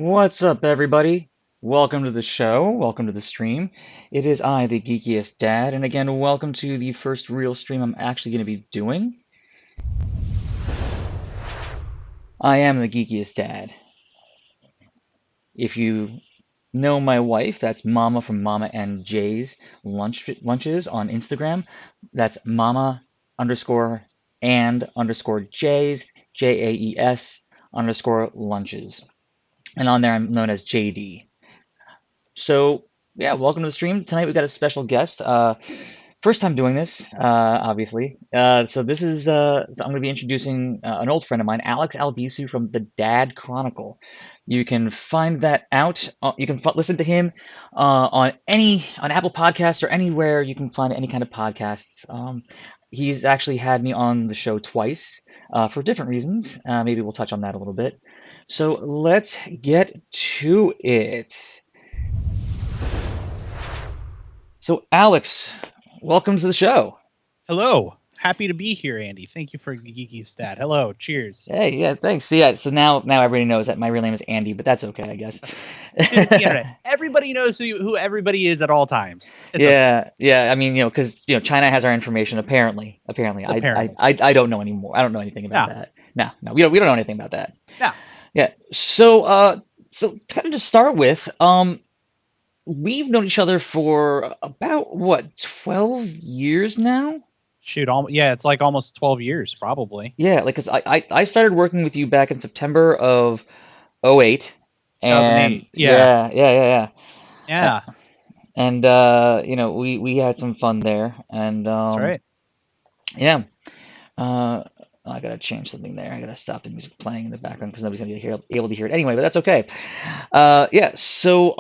What's up, everybody? Welcome to the show. Welcome to the stream. It is I, the Geekiest Dad, and again, welcome to the first real stream I'm actually going to be doing. I am the Geekiest Dad. If you know my wife, that's Mama from Mama and Jay's Lunches on Instagram. That's Mama underscore and underscore Jay's, Jaes underscore lunches. And on there, I'm known as JD. So, yeah, welcome to the stream. Tonight we've got a special guest. First time doing this, obviously. So this is so I'm going to be introducing an old friend of mine, Alex Albisu from the Dad Chronicle. You can find that out. You can listen to him on Apple Podcasts or anywhere you can find any kind of podcasts. He's actually had me on the show twice for different reasons. Maybe we'll touch on that a little bit. So let's get to it. So, Alex, welcome to the show. Hello. Happy to be here, Andy. Thank you for Geekiest Dad. Hello. Cheers. Hey, yeah, thanks. So now everybody knows that my real name is Andy, but that's okay, I guess. It's the internet. Everybody knows who everybody is at all times. It's Yeah, okay. Yeah. I mean, because China has our information. Apparently, apparently. I don't know anymore. I don't know anything about that. No, we don't know anything about that. No. Yeah. So kind of to start with, we've known each other for about what, 12 years now? Shoot, it's like almost 12 years, probably. Yeah, like, 'cause I started working with you back in September of '08, and 2008. yeah. Yeah. And we had some fun there, and That's right. yeah. I gotta change something there. I gotta stop the music playing in the background because nobody's gonna be able to hear it anyway, but that's okay. Yeah. So,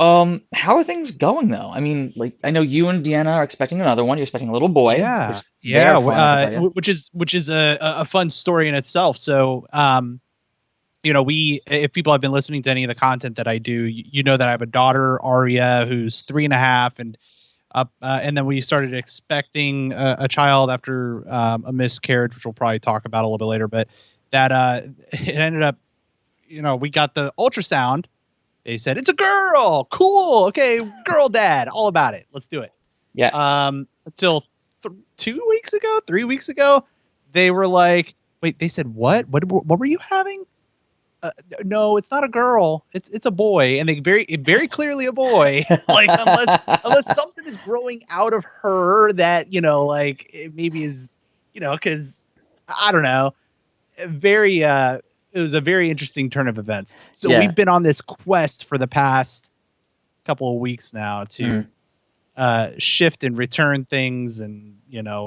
how are things going though? I mean, like, I know you and Deanna are expecting another one. You're expecting a little boy. Yeah. They are fun, I can tell you. Which is a fun story in itself. So, if people have been listening to any of the content that I do, you know that I have a daughter, Aria, who's 3.5, and then we started expecting a child after a miscarriage, which we'll probably talk about a little bit later. But that it ended up, we got the ultrasound. They said it's a girl. Cool. Okay, girl dad. All about it. Let's do it. Yeah. Until 2 weeks ago, 3 weeks ago, they were like, "Wait." They said, "What? What were you having?" No, it's not a girl. It's a boy, and they very clearly a boy. Like unless something is growing out of her that like it maybe is, because I don't know. It was a very interesting turn of events. So we've been on this quest for the past couple of weeks now to shift and return things, and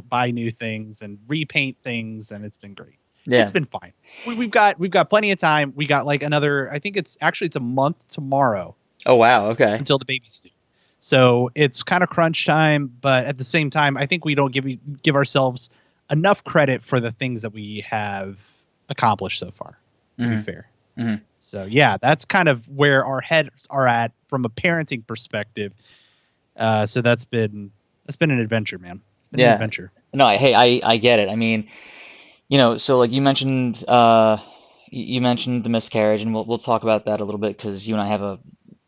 buy new things and repaint things, and it's been great. Yeah. It's been fine. We've got plenty of time. We got like another, I think it's a month tomorrow. Oh, wow. Okay. Until the baby's due. So it's kind of crunch time, but at the same time, I think we don't give ourselves enough credit for the things that we have accomplished so far, to be fair. Mm-hmm. So yeah, that's kind of where our heads are at from a parenting perspective. So that's been an adventure, man. It's been an adventure. No, I get it. I mean, so like you mentioned the miscarriage, and we'll talk about that a little bit because you and I have a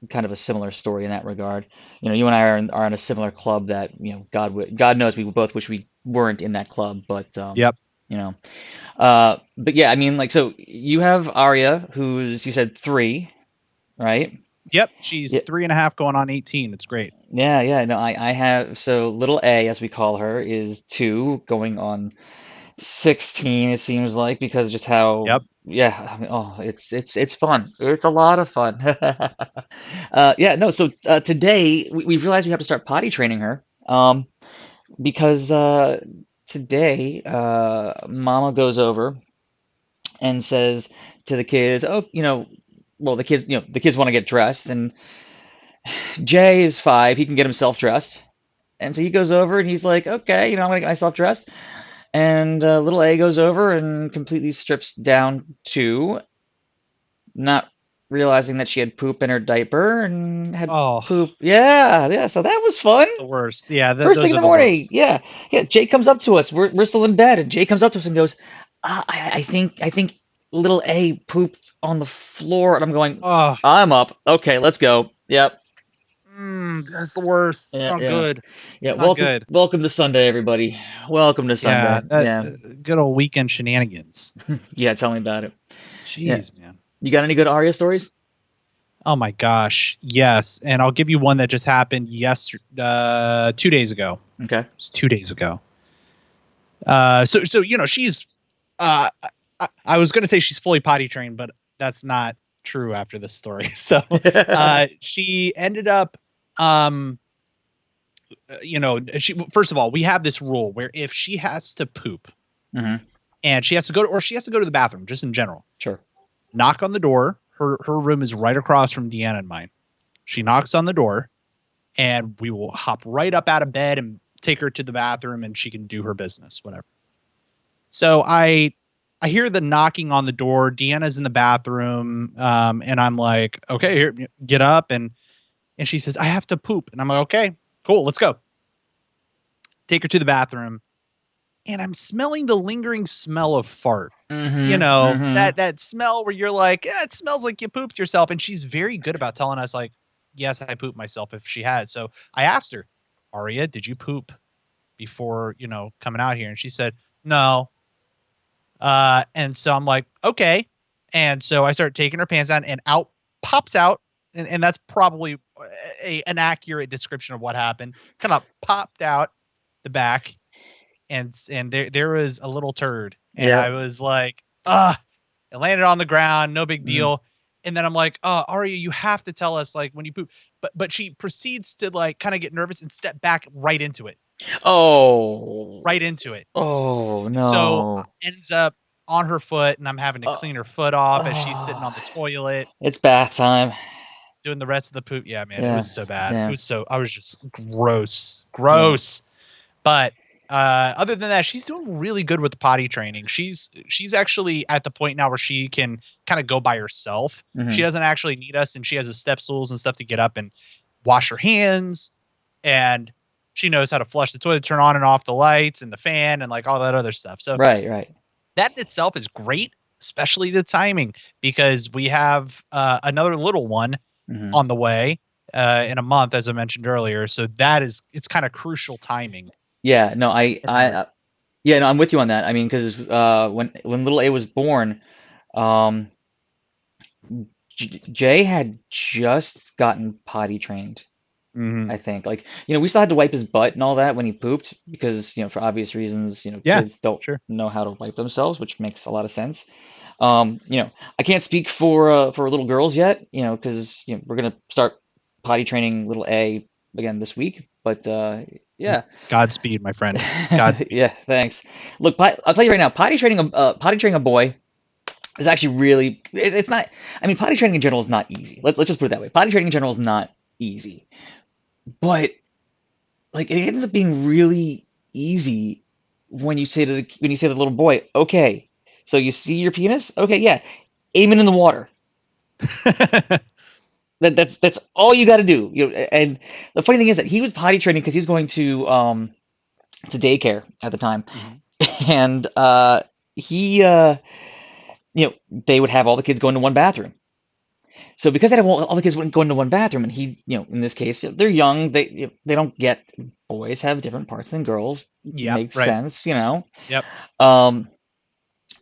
kind of a similar story in that regard. You and I are in a similar club that God knows we both wish we weren't in that club, but yep. But yeah, I mean, like, so you have Aria, who's, you said 3, right? Yep, she's 3.5 going on 18. It's great. Yeah. No, I have, so little A, as we call her, is 2 going on 16, it seems like, because just how. Yep. Yeah. I mean, it's fun. It's a lot of fun. Yeah. No. So today we've realized we have to start potty training her, because today Mama goes over and says to the kids, "Oh, well, the kids want to get dressed, and Jay is 5. He can get himself dressed." And so he goes over and he's like, "Okay, I'm gonna get myself dressed." And little A goes over and completely strips down to, not realizing that she had poop in her diaper and had poop. Yeah. So that was fun. The worst. Yeah. First thing in the morning. Yeah. Jay comes up to us. We're still in bed, and Jay comes up to us and goes, I think little A pooped on the floor, and I'm going, Oh, I'm up. Okay, let's go. Yep. that's the worst. It's Yeah, not yeah, good. yeah. Not Welcome, good. welcome to Sunday, everybody. Welcome to Yeah, Sunday. that Yeah, good old weekend shenanigans. yeah. Tell me about it. Yeah. Jeez, man. You got any good Aria stories? Oh my gosh. Yes, and I'll give you one that just happened 2 days ago. Okay. It was 2 days ago. So she's I was gonna say she's fully potty trained, but that's not true after this story. So she ended up um she first of all, we have this rule where if she has to poop Hmm. and she has to go to the bathroom just in general, Sure. knock on the door. Her room is right across from Deanna and mine. She knocks on the door and we will hop right up out of bed and take her to the bathroom and she can do her business, whatever. So I hear the knocking on the door. Deanna's in the bathroom, and I'm like, okay, here, get up, and she says, I have to poop, and I'm like, okay, cool, let's go. Take her to the bathroom, and I'm smelling the lingering smell of fart. You Hmm. know, Hmm. that smell where you're like, it smells like you pooped yourself, and she's very good about telling us like, yes, I pooped myself if she has. So I asked her, Aria, did you poop before coming out here? And she said, no. And so I'm like, okay. And so I start taking her pants down and out pops out. And that's probably an accurate description of what happened. Kind of popped out the back and there was a little turd. And Yeah. I was like, it landed on the ground. No big Mm. deal. And then I'm like, Aria, you have to tell us like when you poop. But she proceeds to like kind of get nervous and step back right into it. Oh. Right into it. Oh So no. ends up on her foot and I'm having to Uh, clean her foot off as she's sitting oh. on the toilet It's bath time. doing the rest of the poop. Yeah, man, it Yeah. was so bad. It Yeah. was so I was just gross. Yeah. Gross. But other than that, she's doing really good with the potty training. She's actually at the point now where she can kind of go by herself. She Hmm. doesn't actually need us and she has the step stools and stuff to get up and wash her hands and she knows how to flush the toilet, turn on and off the lights and the fan and like all that other stuff. So Right. Right. that in itself is great, especially the timing because we have another little one Hmm. on the way in a month, as I mentioned earlier. So it's kind of crucial timing Yeah. No. in that regard. Yeah. No. I'm with you on that. I mean, because when little A was born, um, Jay had just gotten potty trained. Mm-hmm. I think. Like, we still had to wipe his butt and all that when he pooped because, for obvious reasons, Yeah, kids don't sure. know how to wipe themselves, which makes a lot of sense. I can't speak for little girls yet, because we're gonna start potty training little A again this week. But yeah, Godspeed, my friend. Godspeed. yeah, thanks. Look, I'll tell you right now, potty training a boy is actually really it's not. I mean, potty training in general is not easy. Let's just put it that way. Potty training in general is not easy, but like it ends up being really easy when you say to the little boy, okay, so you see your penis? Okay, yeah, aim it in the water. That's all you got to do. And the funny thing is that he was potty training because he was going to daycare at the time, Mhm. and he they would have all the kids go into one bathroom. So because they have all the kids wouldn't go into one bathroom, and he, in this case, they're young. They don't get boys have different parts than girls. Yep. Makes Right. sense. Yep. Um,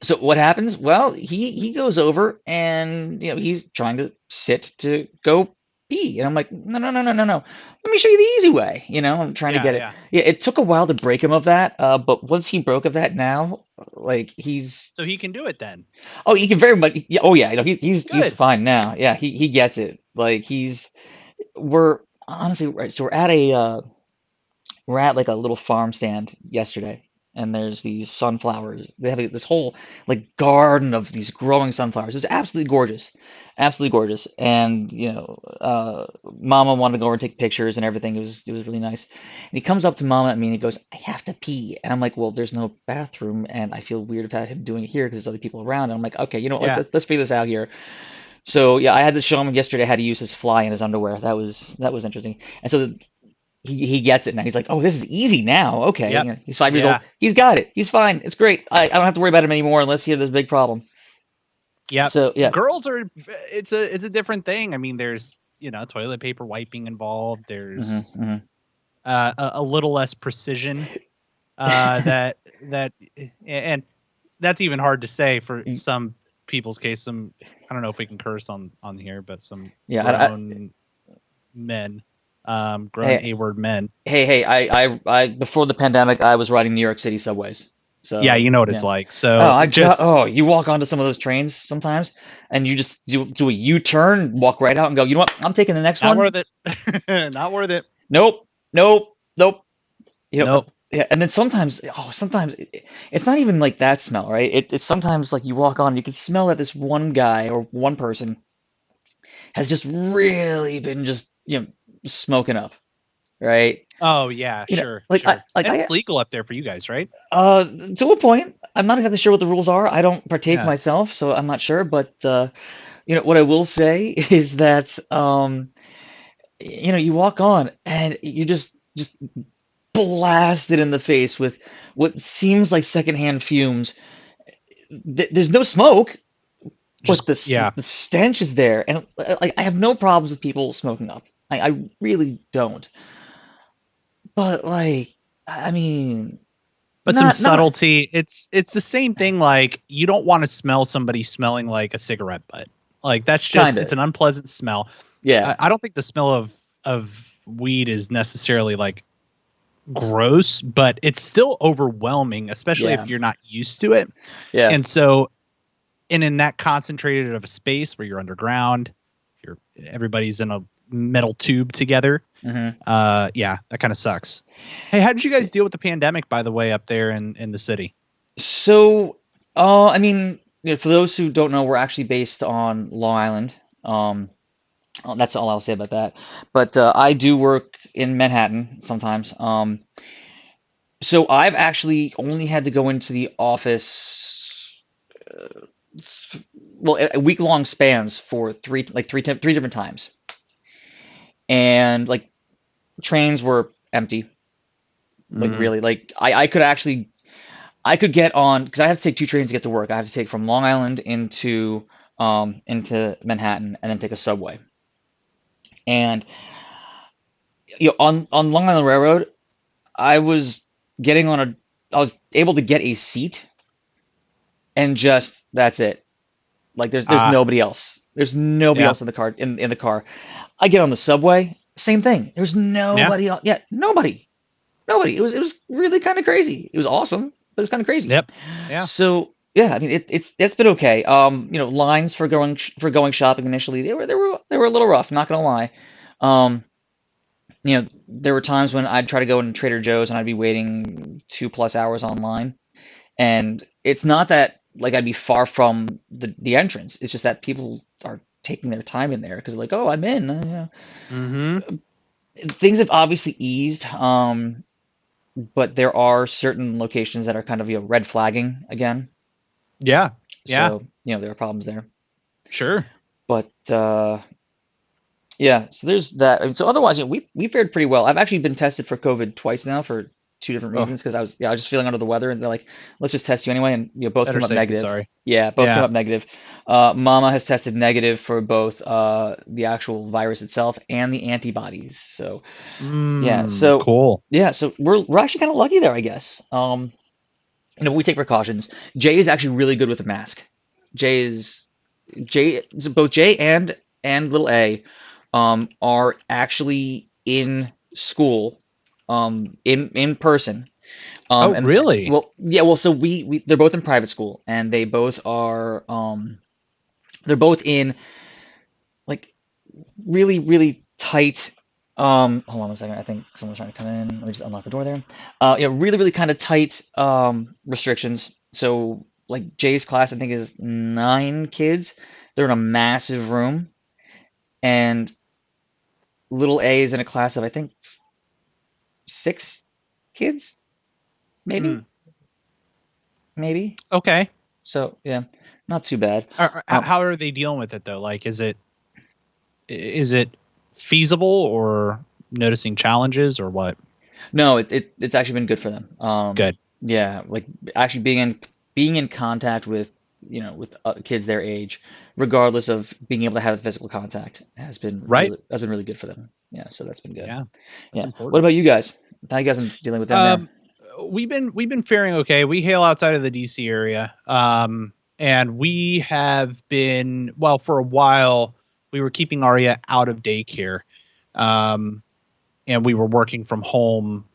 so what happens? Well, he goes over and he's trying to sit to go pee, and I'm like, no, no, no, no, no, no. Let me show you the easy way. I'm trying to Yeah. get it. Yeah. Yeah, it took a while to break him of that, but once he broke of that, now like he's So he can do it then. oh he can very much yeah, oh yeah, he's Good. fine now. Yeah, he gets it. Like we're honestly right. So we're at like a little farm stand yesterday, and there's these sunflowers. They have this whole like garden of these growing sunflowers. It's absolutely gorgeous, absolutely gorgeous. And Mama wanted to go over and take pictures and everything. It was really nice. And he comes up to Mama and me and he goes, "I have to pee." And I'm like, "Well, there's no bathroom, and I feel weird about him doing it here because there's other people around." And I'm like, "Okay, Yeah. let's figure this out here." So yeah, I had to show him yesterday how to use his fly in his underwear. That was interesting. And so he gets it now. He's like, "Oh, this is easy now. Okay." Yep. He's 5 years old. Yeah. He's got it. He's fine. It's great. I don't have to worry about him anymore unless he has this big problem. Yep. So yeah. Girls are it's a different thing. I mean, there's toilet paper wiping involved. There's Hmm. a little less precision that and that's even hard to say for some people's case. Some I don't know if we can curse on here, but some Yeah. grown men, grown Hey, A-word men. hey, I before the pandemic, I was riding New York City subways. Yeah, So you know what it's yeah. like. Oh, So just oh, you walk onto some of those trains sometimes, and you just do a U-turn, walk right out, and go. You know what? I'm taking the next not one. worth it. Not worth it. Nope, nope, nope. Nope. Yeah, and then sometimes, sometimes it's not even like that smell, right? It's sometimes like you walk on, you can smell that this one guy or one person has just really been just smoking up, right? Oh yeah, You know, sure, like sure. And it's legal up there for you guys, right? uh to a point. I'm not exactly sure what the rules are. I don't partake Yeah. myself, so I'm not sure. But what I will say is that you walk on and you just blasted in the face with what seems like secondhand fumes. There's no smoke, Just but the yeah. the stench is there, and like I have no problems with people smoking up. I really don't. But like, I mean, But some not subtlety. It's the same thing. Like you don't want to smell somebody smelling like a cigarette butt. Like that's just kind it's of. an unpleasant smell. Yeah, I don't think the smell of weed is necessarily like gross, but it's still overwhelming, especially if yeah, you're not used to it. yeah. And so, in that concentrated of a space where you're underground, you're everybody's in a metal tube together. Hmm. Yeah, that kind of sucks. Hey, how did you guys deal with the pandemic, by the way, up there in the city? So, I mean, for those who don't know, we're actually based on Long Island. Um, that's all I'll say about that. But I do work in Manhattan sometimes. So I've actually only had to go into the office, well, a week-long spans for three different times, and like trains were empty. Like Mm, really, like I could actually I could get on because I have to take two trains to get to work. I have to take from Long Island into Manhattan and then take a subway. And on Long Island Railroad, I was getting on a I was able to get a seat and just that's it. Like there's ah, nobody else. There's nobody yeah, else in the car in the car. I get on the subway, same thing. There's yeah, nobody else. Yeah, nobody. Nobody. It was really kind of crazy. It was awesome, but it's kind of crazy. yep, yeah, So yeah, I mean it's been okay. Lines for going shopping initially they were a little rough. Not gonna lie. Um, there were times when I'd try to go into Trader Joe's and I'd be waiting 2+ hours online, and it's not that like I'd be far from the entrance. It's just that people are taking their time in there because like, oh, I'm in. mm-hmm, Things have obviously eased, but there are certain locations that are kind of red flagging again. yeah, yeah, So there are problems there. sure. But yeah, so there's that. And so otherwise, we fared pretty well. I've actually been tested for COVID twice now for two different Oh, reasons because I was just feeling under the weather and they're like, let's just test you anyway, and both better came up safe than negative. sorry. Yeah, both came Yeah. up negative. Mama has tested negative for both the actual virus itself and the antibodies. So yeah, Cool. so we're actually kind of lucky there, I guess. We take precautions. Jay is actually really good with a mask. Jay is Jay, so both Jay and little A, are actually in school, in person. Oh, And really? well, yeah, well, so we they're both in private school, and they both are, they're both in like really really tight. Hold on a second. I think someone's trying to come in. Let me just unlock the door there. Really really kind of tight restrictions. So like Jay's class, I think is 9 kids. They're in a massive room, and little A is in a class of I think 6 kids, maybe, Mm, maybe. okay. So yeah, not too bad. Um, How are they dealing with it though? Like, is it feasible or noticing challenges or what? no, it's actually been good for them. Good. Yeah, like actually being in contact with with kids their age, regardless of being able to have physical contact, Right. has been really good for them. Yeah, so that's been good. Yeah, that's Yeah. What important. about you guys? How you guys been dealing with them there? Um, we've been faring okay. We hail outside of the DC area, and we have been well for a while. We were keeping Arya out of daycare, um, and we were working from home.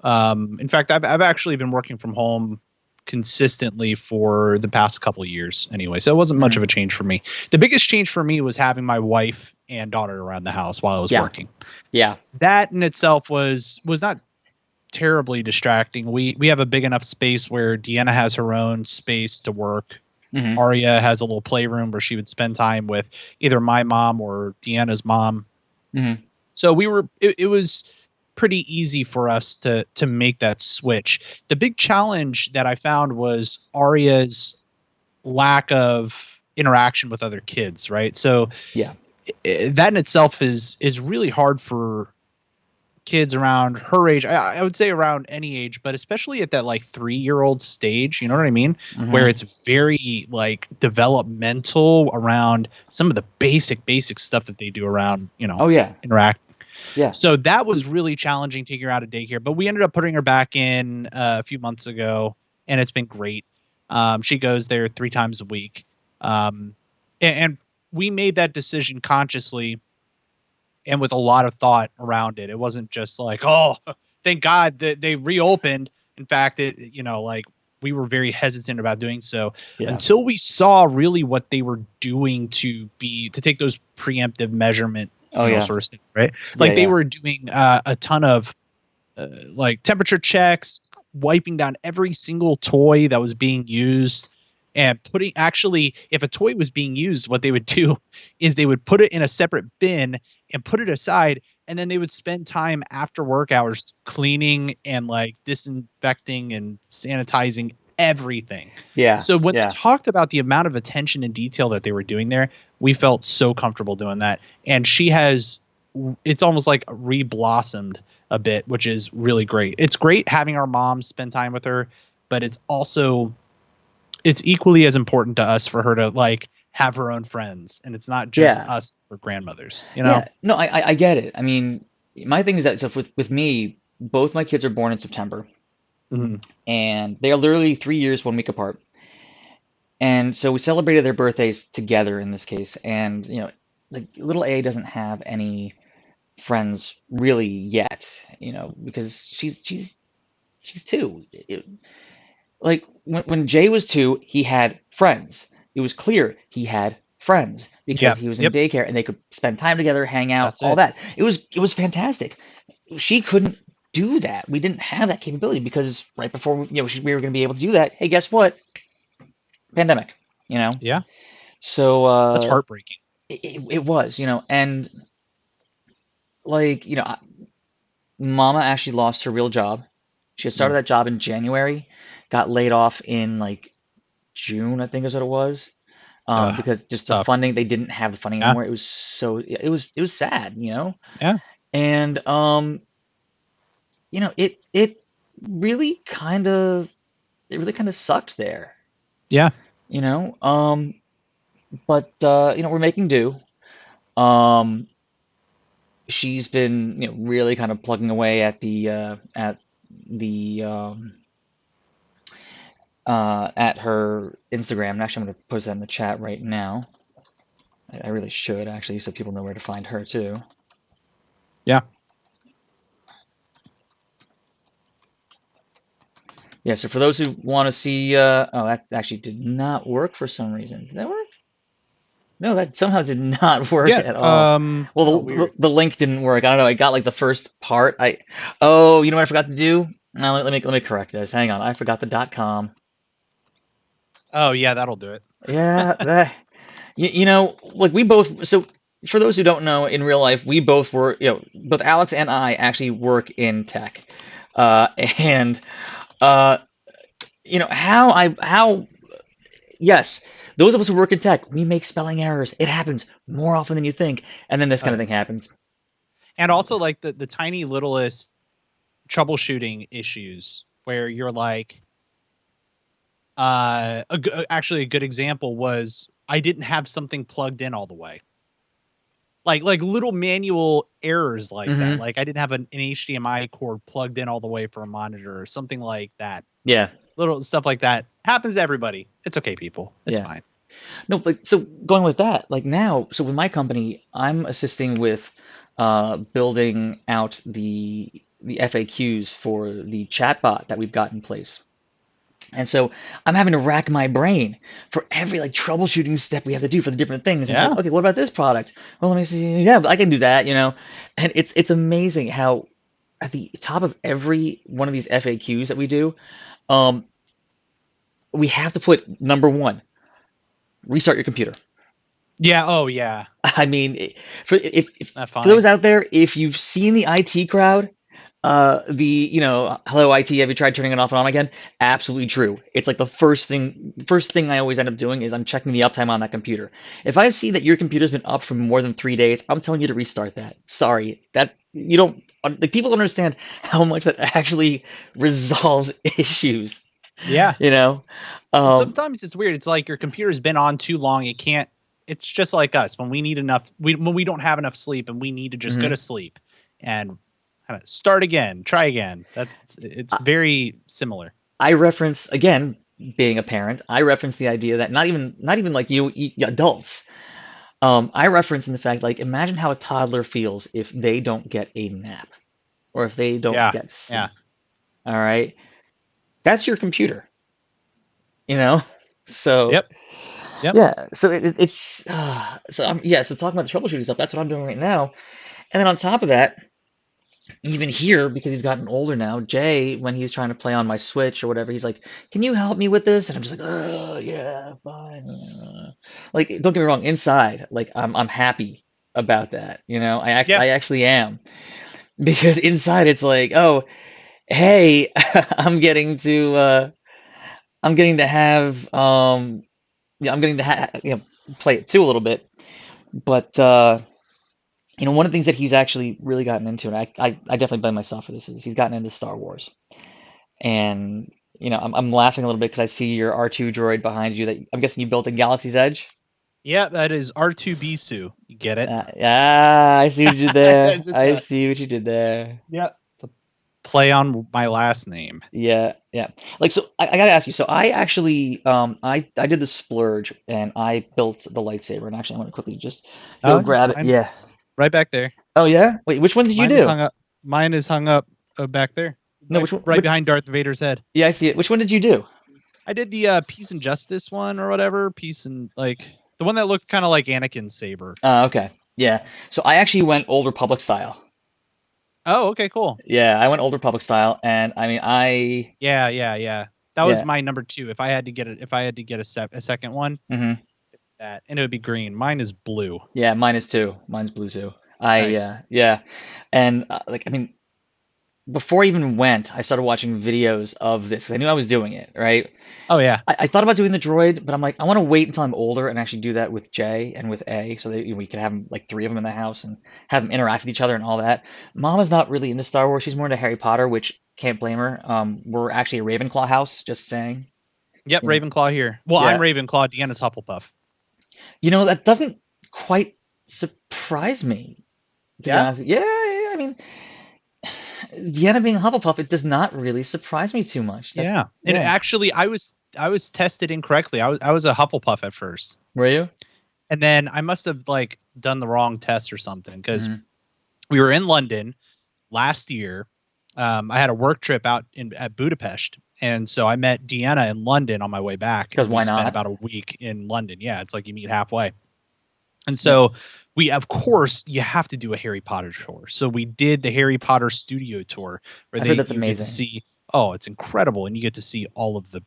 In fact, I've actually been working from home consistently for the past couple of years anyway, so it wasn't much of a Hmm. change for me. The biggest change for me was having my wife and daughter around the house while I was Yeah. working. Yeah. That in itself was not terribly distracting. We have a big enough space where Deanna has her own space to work. Hmm. Arya has a little playroom where she would spend time with either my mom or Deanna's mom. Hmm. So it was pretty easy for us to make that switch. The big challenge that I found was Arya's lack of interaction with other kids, right? So Yeah. that in itself is really hard for kids around her age. I would say around any age, but especially at that like 3-year-old stage, you know what I mean? Where Hmm. it's very like developmental around some of the basic stuff that they do around, Oh yeah. interact. Yeah. So that was really challenging taking her out of daycare, but we ended up putting her back in a few months ago, and it's been great. She goes there 3 times a week. And we made that decision consciously and with a lot of thought around it. It wasn't just like, oh, thank God that they reopened. In fact, like we were very hesitant about doing so Yeah. until we saw really what they were doing to take those preemptive measurement, Oh yeah. sort of things, right? Yeah. Like they Yeah. were doing a ton of like temperature checks, wiping down every single toy that was being used, and putting actually, if a toy was being used, what they would do is they would put it in a separate bin and put it aside. And then they would spend time after work hours cleaning and like disinfecting and sanitizing everything. Yeah. So when they Yeah. talked about the amount of attention and detail that they were doing there, we felt so comfortable doing that. And it's almost like re-blossomed a bit, which is really great. It's great having our mom spend time with her, but it's equally as important to us for her to like have her own friends, and it's not just Yeah. us or grandmothers, Yeah. No, I get it. I mean, my thing is that so with me, both my kids are born in September, Mhm. and they are literally 3 years, 1 week apart. And so we celebrated their birthdays together in this case. And like little A doesn't have any friends really yet, because she's two. Like when Jay was two, he had friends. It was clear he had friends because Yep, he was in yep, daycare and they could spend time together, hang out, that's all it. that. It was fantastic. She couldn't do that. We didn't have that capability because right before we were going to be able to do that, hey, guess what? Pandemic. You know. Yeah, So that's heartbreaking. it was, and like Mama actually lost her real job. She had started Mm. that job in January, got laid off in like June, I think is what it was. Because just the Tough. funding, they didn't have the funding Yeah, anymore. It was sad, yeah, and it really kind of it really kind of sucked there, yeah. you know. But we're making do. Um, she's been really kind of plugging away at her Instagram. And actually, I'm going to post that in the chat right now. I really should actually, so people know where to find her too. Yeah. Yeah, so for those who want to see, oh, that actually did not work for some reason. Did that work? No, that somehow did not work Yeah. at all. Oh, Well, the, weird. the link didn't work. I don't know. I got like the first part. Oh, you know what I forgot to do? No, let me correct this. Hang on. I forgot the .com. Oh, yeah, that'll do it. Yeah, like we both. So for those who don't know, in real life, we both were, both Alex and I actually work in tech, and uh, how yes, those of us who work in tech, we make spelling errors. It happens more often than you think, and then this Oh kind of yeah. thing happens. And also like the tiny littlest troubleshooting issues where you're like, Actually, a good example was I didn't have something plugged in all the way. Like little manual errors like that. Mm-hmm. Like I didn't have an HDMI cord plugged in all the way for a monitor or something like that. Yeah. Little stuff like that happens to everybody. It's okay, people. It's Yeah. fine. No, like so going with that, like now, so with my company, I'm assisting with building out the FAQs for the chatbot that we've got in place. And so I'm having to rack my brain for every like troubleshooting step we have to do for the different things. And it's like, Yeah. okay, what about this product? Well, let me see. Yeah, I can do that, you know. And it's amazing how at the top of every one of these FAQs that we do, um, we have to put number one, restart your computer. Yeah. Oh yeah. I mean, if Not for those funny. out there, if you've seen the IT crowd, hello IT, have you tried turning it off and on again? Absolutely true. It's like the first thing I always end up doing is I'm checking the uptime on that computer. If I see that your computer's been up for more than 3 days, I'm telling you to restart that. Sorry, that you don't like people don't understand how much that actually resolves issues. Yeah. You know, And um, sometimes it's weird. It's like your computer's been on too long. It can't. It's just like us when we need enough. When we don't have enough sleep and we need to just go to mhm. sleep and kind of start again, try again. It's very similar. I reference again being a parent. I reference the idea that not even like you adults. I reference in the fact like imagine how a toddler feels if they don't get a nap or if they don't Yeah. get Yeah. sleep. All right, that's your computer, you know. So Yep. Yep. yeah, so it's so yeah. So talking about the troubleshooting stuff, that's what I'm doing right now. And then on top of that, even here because he's gotten older now, Jay, when he's trying to play on my Switch or whatever, he's like, "Can you help me with this?" And I'm just like, "Oh yeah, fine." Like, don't get me wrong, inside, like I'm happy about that. You know, Yeah. I actually am because inside it's like, "Oh, hey, I'm getting to have yeah, I'm getting to play it too a little bit." But one of the things that he's actually really gotten into, and I definitely blame myself for this, is he's gotten into Star Wars. And I'm laughing a little bit because I see your R2 droid behind you that I'm guessing you built in Galaxy's Edge. Yeah. That is R2Bisu. You get it? I see what you did there. It's I a see what you did there. yeah. It's a play on my last name. Yeah, yeah. Like so, I gotta ask you. So I actually, I did the splurge and I built the lightsaber. And actually, I'm gonna quickly just go Oh, grab it. mine Yeah. right back there. Oh yeah. Wait, which one did you Mine is do? hung up. Mine is hung up back there, No, right, which one? right behind Darth Vader's head. Yeah, I see it. Which one did you do? I did the Peace and Justice one or whatever. Peace and like the one that looked kind of like Anakin's saber. Okay. Yeah. So I actually went Old Republic style. Oh, okay, cool. Yeah, I went Old Republic style, and I mean, Yeah, yeah, yeah. That was yeah. my number two. If I had to get it, if I had to get a second one, Hmm. that and it would be green. Mine is blue. Yeah, mine is too. Mine's blue too. Nice. Yeah, and like I mean, before I even went, I started watching videos of this 'cause I knew I was doing it, right? Oh yeah. I thought about doing the droid, but I'm like, I want to wait until I'm older and actually do that with Jay and with A, so that we could have like three of them in the house and have them interact with each other and all that. Mama's not really into Star Wars; she's more into Harry Potter, which can't blame her. We're actually a Ravenclaw house, just saying. Yep, You know, Ravenclaw here. Well, I'm yeah. Ravenclaw. Deanna's Hufflepuff. That doesn't quite surprise me, to be Yeah. honest. Yeah, yeah, I mean, Deanna being a Hufflepuff, it does not really surprise me too much. That, Yeah. And yeah. actually, I was tested incorrectly. I was a Hufflepuff at first, Were you? and then I must have like done the wrong test or something because Hmm. we were in London last year. I had a work trip out at Budapest, and so I met Deanna in London on my way back, Because and we why spent not? about a week in London. Yeah, it's like you meet halfway. And Yeah. so we, of course, you have to do a Harry Potter tour. So we did the Harry Potter studio tour where I've heard that's you get to amazing. see, oh, it's incredible, and you get to see all of the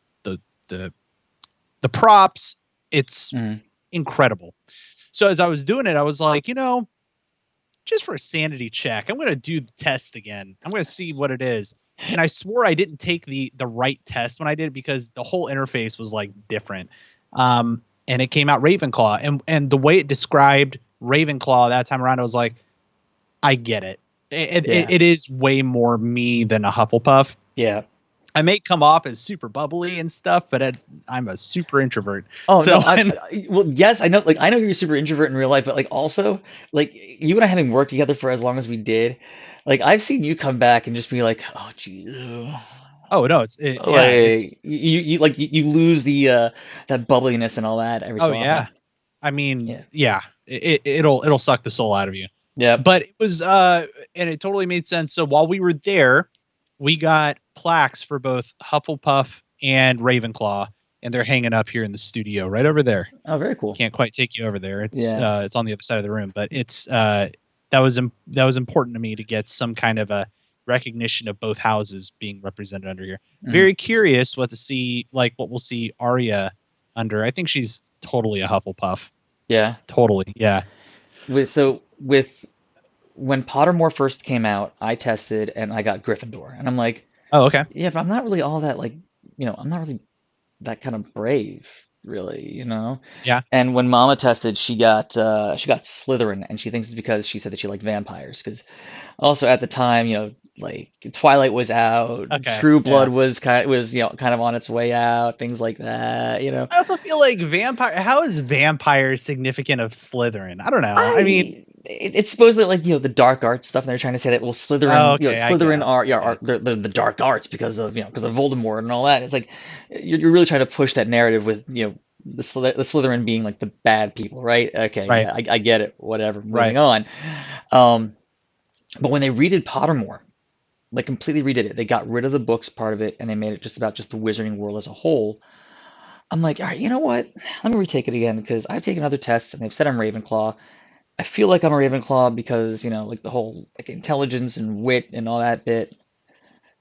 the props. It's Hmm. incredible. So as I was doing it, I was like, just for a sanity check, I'm going to do the test again. I'm going to see what it is. And I swore I didn't take the right test when I did it because the whole interface was like different. And it came out Ravenclaw, and the way it described Ravenclaw that time around, I was like, I get it. It, it, Yeah. it is way more me than a Hufflepuff. Yeah. I may come off as super bubbly and stuff, but I'm a super introvert. Oh no, So and well, yes, I know. Like, I know you're a super introvert in real life, but like also, like you and I having worked together for as long as we did, like I've seen you come back and just be like, oh geez, oh no, yeah, like you lose the that bubbliness and all that every oh so yeah. often. I mean, Yeah. yeah, it'll suck the soul out of you. Yep. But it was and it totally made sense. So while we were there, we got plaques for both Hufflepuff and Ravenclaw, and they're hanging up here in the studio right over there. Oh, very cool. Can't quite take you over there. Yeah. It's on the other side of the room, but it's that was important to me to get some kind of a recognition of both houses being represented under here. Mhm. Very curious what to see, like what we'll see Arya under. I think she's totally a Hufflepuff. Yeah. Totally, yeah. With when Pottermore first came out, I tested and I got Gryffindor, and I'm like, Oh, okay. yeah, but I'm not really all that like, I'm not really that kind of brave, really. Yeah. And when Mama tested, she got Slytherin, and she thinks it's because she said that she liked vampires. Because also at the time, like Twilight was out, Okay. True Blood Yeah. was kind of on its way out, things like that. I also feel like vampire. How is vampire significant of Slytherin? I don't know. I mean, It's supposedly like the dark arts stuff, and they're trying to say that well oh, Slytherin okay. I Slytherin guess. are I yeah are guess. they're the dark arts because of Voldemort and all that. It's like you're really trying to push that narrative with the Slytherin being like the bad people, right? Okay, Right. yeah, I get it. Whatever. Moving Right. on. Um, but when they redid Pottermore, like completely redid it, they got rid of the books part of it and they made it just about just the Wizarding world as a whole. I'm like, all right, you know what? Let me retake it again because I've taken other tests and they've said I'm Ravenclaw. I feel like I'm a Ravenclaw because, like the whole like intelligence and wit and all that bit.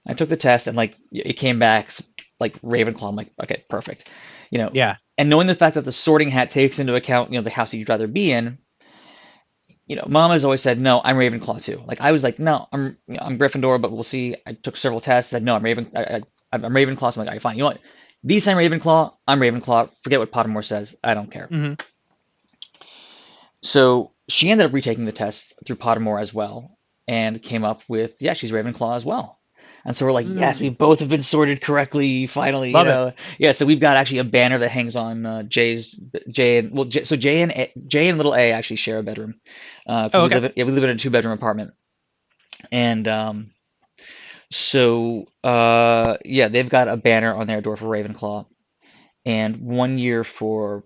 I took the test and like it came back like Ravenclaw. I'm like, okay, perfect. You know, Yeah. and knowing the fact that the Sorting Hat takes into account, the house that you'd rather be in, Mom has always said, no, I'm Ravenclaw too. Like I was like, no, I'm Gryffindor, but we'll see. I took several tests, said, no, I'm Ravenclaw. So I'm like, all right, fine. You know what? These I'm Ravenclaw. I'm Ravenclaw. Forget what Pottermore says. I don't care. Hmm. So she ended up retaking the test through Pottermore as well and came up with, yeah, she's Ravenclaw as well. And so we're like, yes, we Mm. both have been sorted correctly, finally, Love it. Yeah, so we've got actually a banner that hangs on Jay and well, so Jay and little A actually share a bedroom, because Oh, okay. we live in a two-bedroom apartment, and yeah, they've got a banner on their door for Ravenclaw, and one year for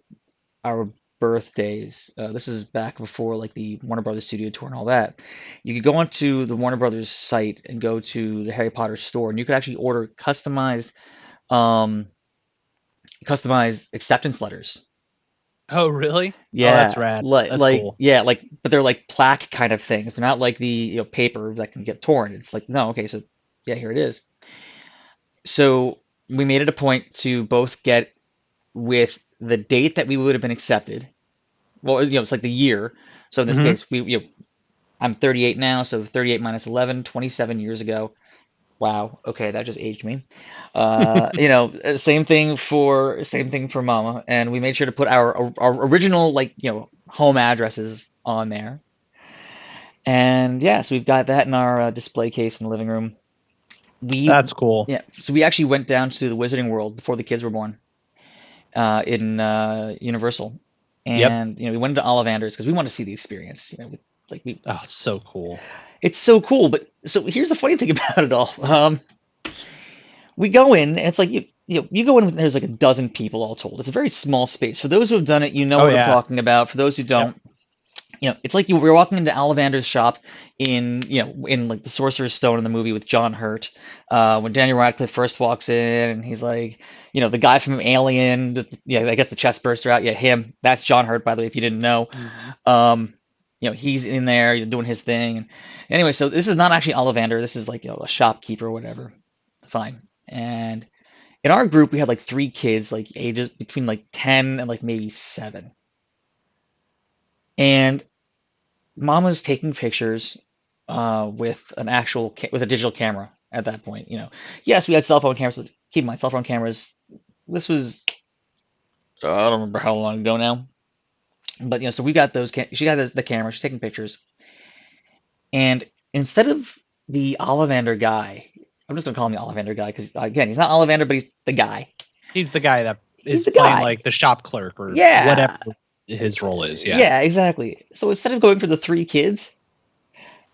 our birthdays. This is back before like the Warner Brothers studio tour and all that. You could go onto the Warner Brothers site and go to the Harry Potter store, and you could actually order um, customized acceptance letters. Oh, really? Oh, that's Yeah, rad. That's cool. yeah, but they're like plaque kind of things. They're not like the paper that can get torn. It's like no, okay, so yeah, here it is. So we made it a point to both get with the date that we would have been accepted. Well, it's like the year. So in this Hmm. case, I'm 38 now, so 38 minus 11, 27 years ago. Wow. Okay, that just aged me. Same thing for Mama, and we made sure to put our original like home addresses on there. And yeah, so we've got that in our display case in the living room. We That's cool. Yeah, so we actually went down to the Wizarding World before the kids were born, in Universal, Yep. and we went into Ollivander's because we want to see the experience. Like we Oh, so cool. It's so cool, but so here's the funny thing about it all. We go in, and it's like you go in, and there's like a dozen people all told. It's a very small space. For those who have done it, you know Oh what I'm yeah. talking about. For those who Yep. don't, it's like you were walking into Ollivander's shop in like the Sorcerer's Stone in the movie with John Hurt, when Daniel Radcliffe first walks in, and he's like, the guy from Alien, yeah, I guess the chest burster out, yeah, him. That's John Hurt, by the way, if you didn't know. Hmm. Um, he's in there, doing his thing. And anyway, so this is not actually Ollivander. This is like a shopkeeper or whatever. Fine. And in our group, we had like three kids, like ages between like 10 and like maybe 7. And Mama's taking pictures with a digital camera at that point. Yes, we had cell phone cameras, but keep in mind, cell phone cameras. This was I don't remember how long ago now, but so we got those. She got the camera. She's taking pictures, and instead of the Ollivander guy, I'm just gonna call him the Ollivander guy because again, he's not Ollivander, but he's the guy. He's the guy that He's is the playing guy. like the shop clerk or whatever Yeah, his role is. Yeah. yeah, exactly. So instead of going for the three kids,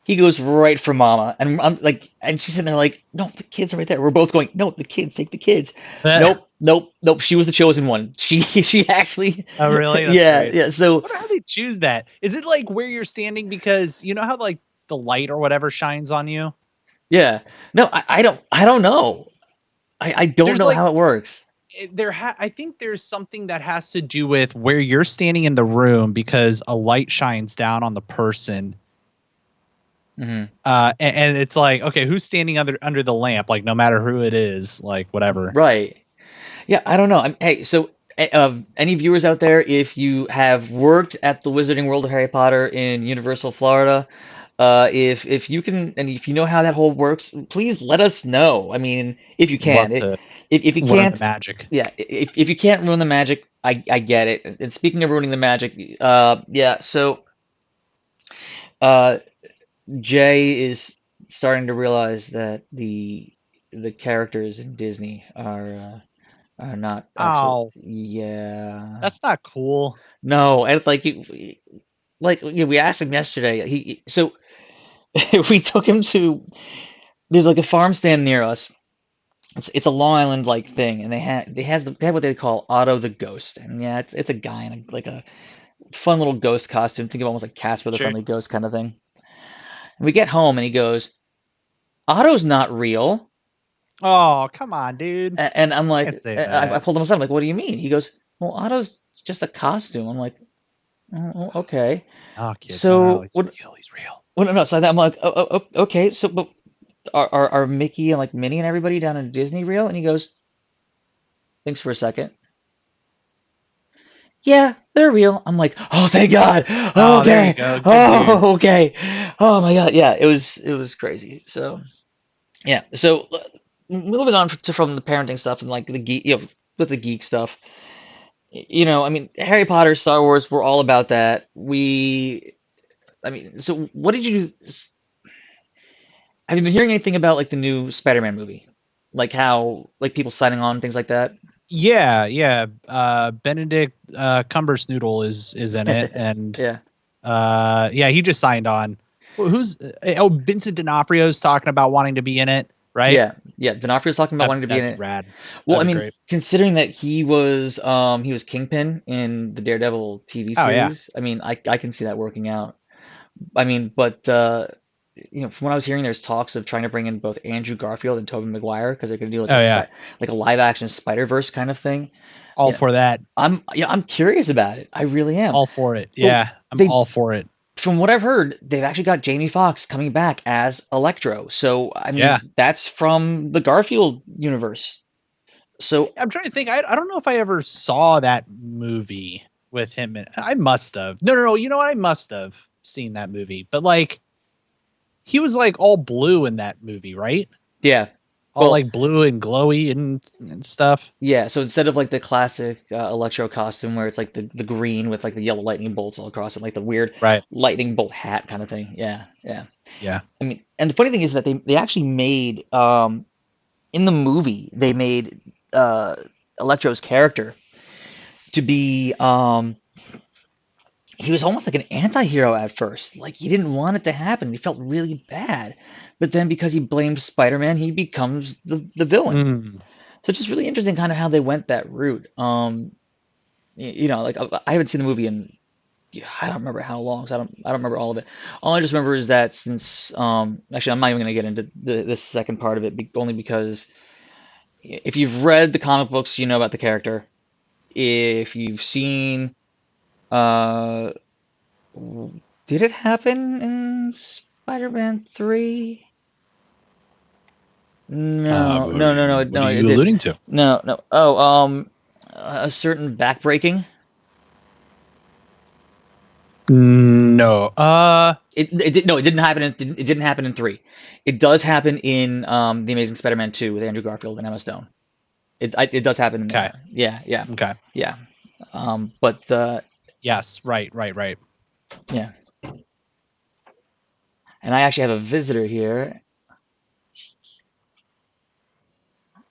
he goes right for Mama, and I'm like, and she's sitting there like, no, the kids are right there. We're both going, no, the kids, take the kids. That, Nope, nope, nope. She was the chosen one. She actually, oh, really? That's yeah, great. yeah. So I wonder how they choose that. Is it like where you're standing because you know how like the light or whatever shines on you? yeah, no, I don't know. I don't There's know like how it works. I think there's something that has to do with where you're standing in the room because a light shines down on the person. Hmm. And it's like, okay, who's standing under the lamp? Like, no matter who it is, like whatever. Right. Yeah, I don't know. Hey, so any viewers out there, if you have worked at the Wizarding World of Harry Potter in Universal Florida, if you can and if you know how that whole works, please let us know. I mean, if you can. Love to If you learn the can't, magic. yeah, if you can't ruin the magic, I get it. And speaking of ruining the magic, yeah, so uh, Jay is starting to realize that the characters in Disney are not actually, Oh, yeah. that's not cool. No, and it's like we asked him yesterday. So we took him to there's like a farm stand near us. It's a Long Island like thing, and they have what they call Otto the Ghost, and yeah, it's a guy in like a fun little ghost costume. Think of almost like Casper the Sure. Friendly Ghost kind of thing. And we get home, and he goes, "Otto's not real." Oh, come on, dude. And I'm like, Can't say I that. pulled him aside. I'm like, "What do you mean?" He goes, "Well, Otto's just a costume." I'm like, "Oh, okay." Oh, kid, no, So he's what? real. He's real. Well, no, so I'm like, okay. So, but are Mickey and like Minnie and everybody down in Disney real? And he goes, thanks for a second. Yeah, they're real. I'm like, oh, thank God. Oh, there you Okay. go. Good dude. Oh, okay. Oh my God. Yeah, it was crazy. So yeah. So moving on from the parenting stuff and like the geek, with the geek stuff. I mean, Harry Potter, Star Wars, we're all about that. I mean, so what did you have you been hearing anything about like the new Spider-Man movie? Like how like people signing on and things like that? Yeah, yeah. Benedict Cumbersnoodle is in it, and Yeah. yeah, he just signed on. Who's Vincent D'Onofrio's talking about wanting to be in it, right? Yeah. Yeah. D'Onofrio's talking about wanting to be in That'd be it. rad. Well, That'd I be mean, great. considering that he was Kingpin in the Daredevil TV Oh yeah, series, I mean, I can see that working out. I mean, but from what I was hearing, there's talks of trying to bring in both Andrew Garfield and Tobey Maguire because they're gonna do like oh yeah. like a live action Spider-Verse kind of thing. All Yeah, for that. I'm curious about it. I really am. All for it. But Yeah, I'm they all for it. from what I've heard, they've actually got Jamie Foxx coming back as Electro. So, I Yeah. mean, that's from the Garfield universe. So, I'm trying to think. I don't know if I ever saw that movie with him in. I must have. No, no, no. You know what? I must have seen that movie. But like, he was like all blue in that movie, right? yeah. All Well, like blue and glowy and stuff. yeah. So instead of like the classic Electro costume where it's like the green with like the yellow lightning bolts all across it, like the weird Right. lightning bolt hat kind of thing. Yeah. Yeah. Yeah. I mean, and the funny thing is that they actually made in the movie they made uh Electro's character to be he was almost like an anti-hero at first. Like he didn't want it to happen. He felt really bad. But then because he blamed Spider-Man, he becomes the villain. Mm. So it's just really interesting kind of how they went that route. Like I haven't seen the movie in yeah, I don't remember how long, so I don't remember all of it. All I just remember is that since actually I'm not even gonna get into the second part of it only because if you've read the comic books, you know about the character. If you've seen uh did it happen in Spider-Man 3? No, no, no, no, What are no, it you did. alluding to? No, no. Oh, a certain backbreaking. No. It did no, it didn't happen. It didn't happen in 3. It does happen in The Amazing Spider-Man 2 with Andrew Garfield and Emma Stone. It does happen in Okay. there. Yeah, yeah, Okay. yeah. But Yes. Right. Right. Right. yeah. And I actually have a visitor here.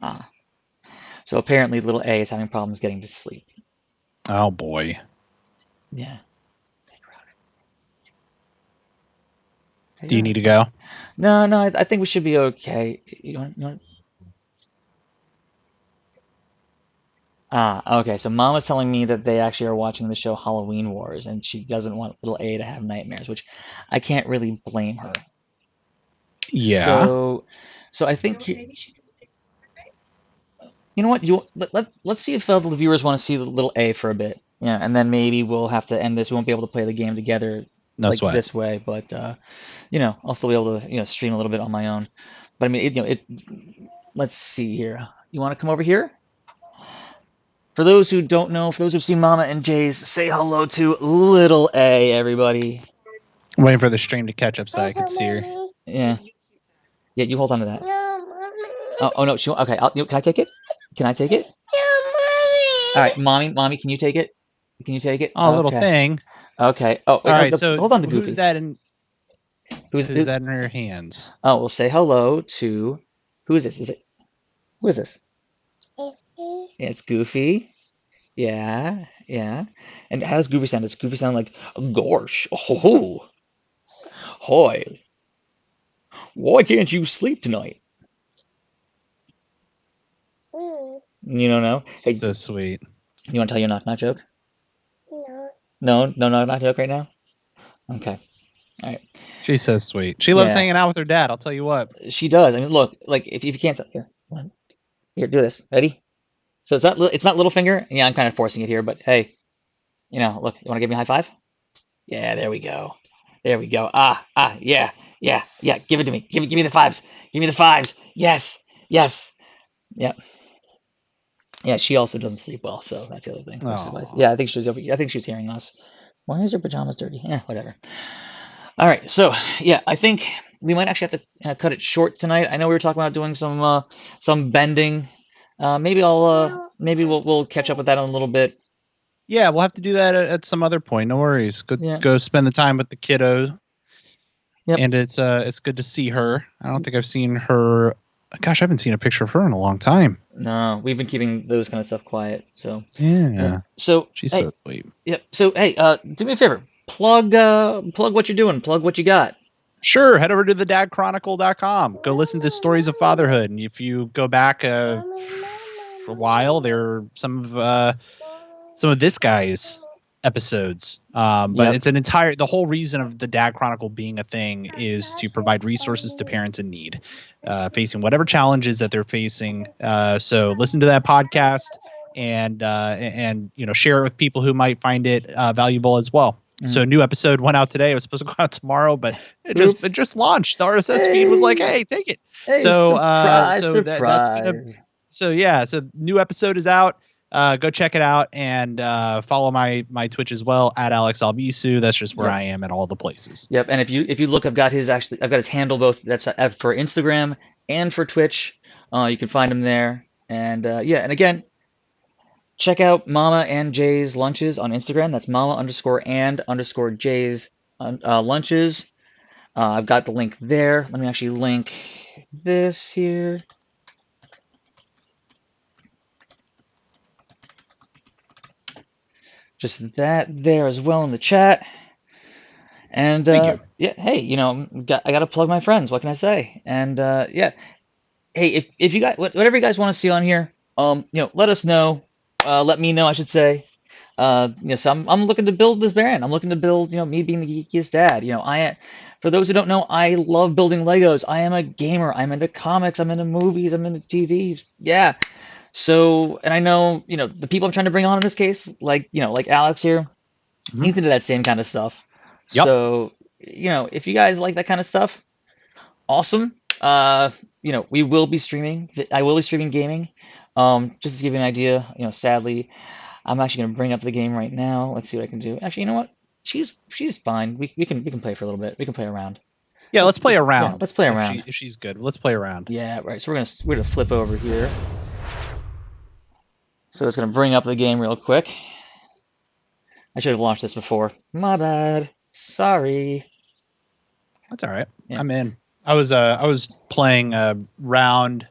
Ah. So apparently little A is having problems getting to sleep. Oh boy. Yeah. Do you Yeah. need to go? No, no, I think we should be okay. Okay. So Mom was telling me that they actually are watching the show Halloween Wars, and she doesn't want little A to have nightmares, which I can't really blame her. Yeah. So, so I think you know what? Let's see if the viewers want to see the little A for a bit. Yeah, and then maybe we'll have to end this. We won't be able to play the game together No like sweat. this way, but I'll still be able to, stream a little bit on my own. But I mean, let's see here. You want to come over here? For those who don't know, for those who've seen Mama and Jay's, say hello to little A, everybody. I'm waiting for the stream to catch up so I could see her. Yeah, yeah. You hold on to that. Oh no. Okay. Can I take it? Can I take it? All right, mommy, can you take it? Can you take it? Oh, little Okay. thing. Okay. Oh, All wait, right. So hold on to who's Goofy. that in? Who's Who's who? that in her hands? Oh, we'll say hello to who is this? Who is this? Yeah, it's Goofy. Yeah, yeah. And how does Goofy sound? Does Goofy sound like gosh? Oh, hoy! Why can't you sleep tonight? You don't know? She's Hey, so sweet. you want to tell your knock knock joke? No, no knock knock joke right now. Okay, all right. She's so sweet. She loves Yeah, hanging out with her dad. I'll tell you what. she does. I mean, look, like if you can't here, here, do this. Ready? So it's not little finger. Yeah, I'm kind of forcing it here, but hey, look, you want to give me a high five? Yeah, there we go. There we go. Yeah, yeah, yeah. Give it to me. Give me the fives. Give me the fives. Yes, yes. Yeah, yeah. She also doesn't sleep well, so that's the other thing. Which is why, Oh. yeah, I think she's over. I think she's hearing us. Why is her pajamas dirty? Yeah, whatever. All right, so yeah, I think we might actually have to cut it short tonight. I know we were talking about doing some bending. Maybe we'll catch up with that in a little bit. Yeah, we'll have to do that at some other point. No worries. Yeah. Go spend the time with the kiddos. Yep. And it's good to see her. I don't think I've seen her. Gosh, I haven't seen a picture of her in a long time. No, we've been keeping those kind of stuff quiet. So yeah. Yeah, So she's hey, so sweet. yep. So hey, do me a favor. Plug what you're doing. Plug what you got. Sure, head over to the dadchronicle.com. Go listen to stories of fatherhood. And if you go back for a while, there are some of this guy's episodes. But Yep. it's the whole reason of the Dad Chronicle being a thing is to provide resources to parents in need, facing whatever challenges that they're facing. So listen to that podcast and share it with people who might find it valuable as well. So a new episode went out today. It was supposed to go out tomorrow, but Oops. it just launched. The RSS feed was like, "Hey, take it." Hey, So surprise, that's gonna. surprise. So yeah, so new episode is out. Go check it out and follow my Twitch as well at Alex Albisu. That's just where Yep. I am at all the places. Yep. And if you look, I've got his handle both. That's for Instagram and for Twitch. You can find him there. And yeah. And again, check out Mama and Jay's lunches on Instagram. That's Mama_and_Jay's lunches. I've got the link there. Let me actually link this here. Just that there as well in the chat. And Thank you. yeah, hey, I got to plug my friends. What can I say? And yeah, hey, if you got whatever you guys want to see on here, let us know. Let me know, I should say. So I'm looking to build this brand. I'm looking to build, me being the geekiest dad. For those who don't know, I love building Legos. I am a gamer. I'm into comics. I'm into movies. I'm into TV. Yeah. So, and I know, the people I'm trying to bring on in this case, like Alex here, he's into that same kind of stuff. Yep. So, if you guys like that kind of stuff, awesome. We will be streaming. I will be streaming gaming. Just to give you an idea, sadly, I'm actually gonna bring up the game right now. Let's see what I can do. Actually, you know what? She's fine. We can play for a little bit. We can play around. Yeah, let's play Yeah, around. let's play around. If she's good, let's play around. Yeah, right. So we're gonna flip over here. So it's gonna bring up the game real quick. I should have launched this before. My bad. Sorry. That's all right. Yeah. I'm in. I was playing a round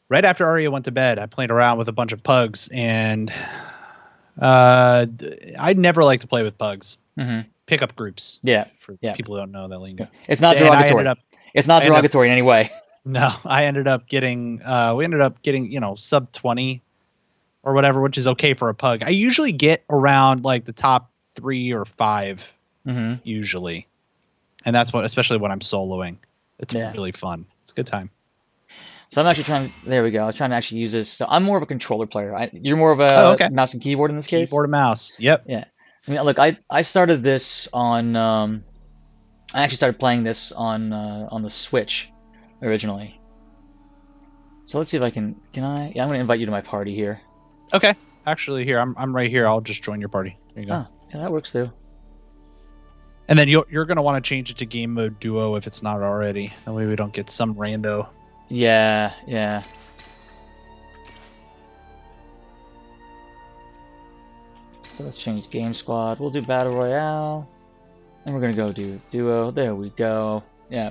right after Arya went to bed, I played around with a bunch of pugs, and I'd never like to play with pugs. Mm-hmm. Pickup groups. Yeah. For Yeah. people who don't know that lingo. It's not And I ended derogatory. up. It's not I ended up. derogatory in any way. No, I ended up getting. We ended up getting sub 20 or whatever, which is okay for a pug. I usually get around like the top 3 or 5 Mm-hmm. usually, and that's what, especially when I'm soloing. It's Yeah. really fun. It's a good time. So I'm actually trying. There we go. I was trying to actually use this. So I'm more of a controller player. You're more of Oh, a okay. mouse and keyboard in this case. Keyboard and mouse. Yep. Yeah. I mean, look, I started this on. I actually started playing this on the Switch originally. So let's see if I can. Can I? Yeah, I'm gonna invite you to my party here. Okay. Actually, here I'm right here. I'll just join your party. There you go. Oh, yeah, that works too. And then you're gonna want to change it to game mode duo if it's not already. That way we don't get some rando. Yeah, yeah. So let's change game squad. We'll do battle royale, and we're gonna go do duo. There we go. Yeah.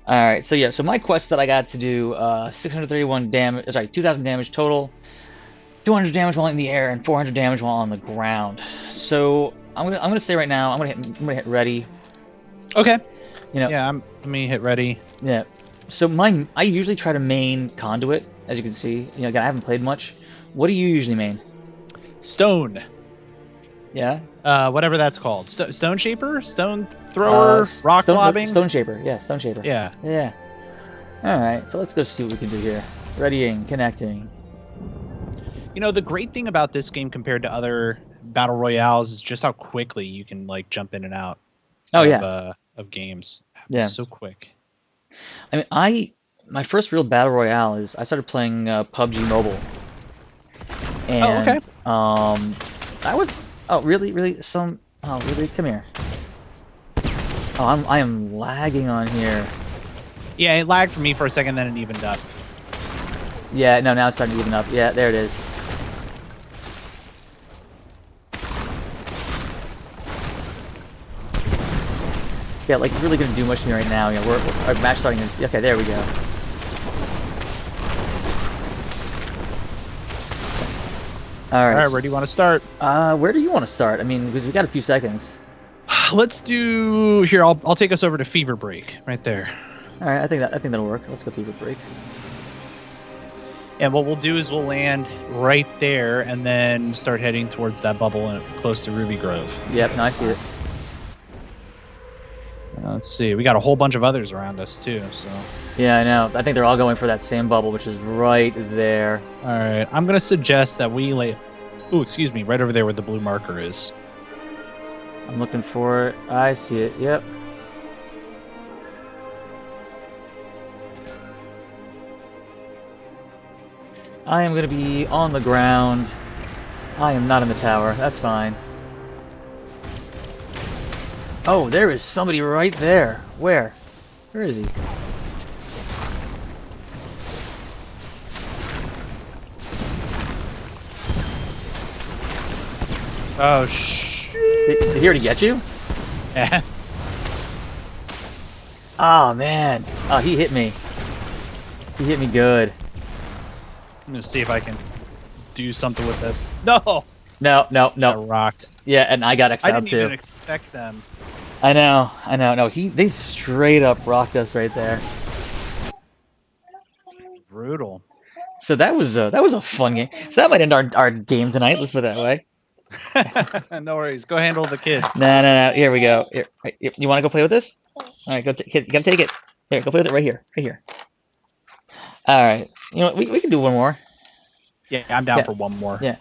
All right. So yeah. So my quest that I got to do 631 damage. Sorry, 2,000 damage total. 200 damage while in the air and 400 damage while on the ground. So I'm gonna say right now I'm gonna hit ready. Okay. You know. Yeah. Let me hit ready. Yeah. So I usually try to main conduit, as you can see. You know, again, I haven't played much. What do you usually main? Stone. Yeah. Whatever that's called. Stone shaper, stone thrower, rock lobbing. Stone shaper. Yeah, stone shaper. Yeah. Yeah. All right. So let's go see what we can do here. Readying, connecting. You know, the great thing about this game compared to other battle royales is just how quickly you can like jump in and out. Oh yeah. Of games. Yeah. So quick. I mean, my first real battle royale is I started playing PUBG Mobile. And, oh, okay. I was. Oh, really? Really? Oh, really? Come here. Oh, I am lagging on here. Yeah, it lagged for me for a second, then it evened up. Yeah, no, now it's starting to even up. Yeah, there it is. Yeah, like it's really gonna do much to me right now. You know, our match starting is okay. There we go. All right. All right, where do you want to start? Where do you want to start? I mean, because we got a few seconds. Let's do here. I'll take us over to Fever Break right there. All right, I think that'll work. Let's go Fever Break. And what we'll do is we'll land right there and then start heading towards that bubble and close to Ruby Grove. Yep, no, I see it. Let's see. We got a whole bunch of others around us too. So. Yeah, I know. I think they're all going for that same bubble, which is right there. All right. I'm gonna suggest that we lay. Ooh, excuse me. Right over there where the blue marker is. I'm looking for it. I see it. Yep. I am going to be on the ground. I am not in the tower. That's fine. Oh, there is somebody right there. Where? Where is he? Oh, shit. Did he already get you? Yeah. Oh, man. Oh, he hit me. He hit me good. I'm gonna see if I can do something with this. No. No. I rocked. Yeah, and I got X I out didn't too. even expect them. I know. No, they straight up rocked us right there. Brutal. So that was a fun game. So that might end our game tonight. Let's put it that way. No worries. Go handle the kids. No. Here we go. Here, you want to go play with this? All right, you gotta take it. Here, go play with it right here. Right here. All right. You know, we can do one more. Yeah, I'm down for one more. Yeah.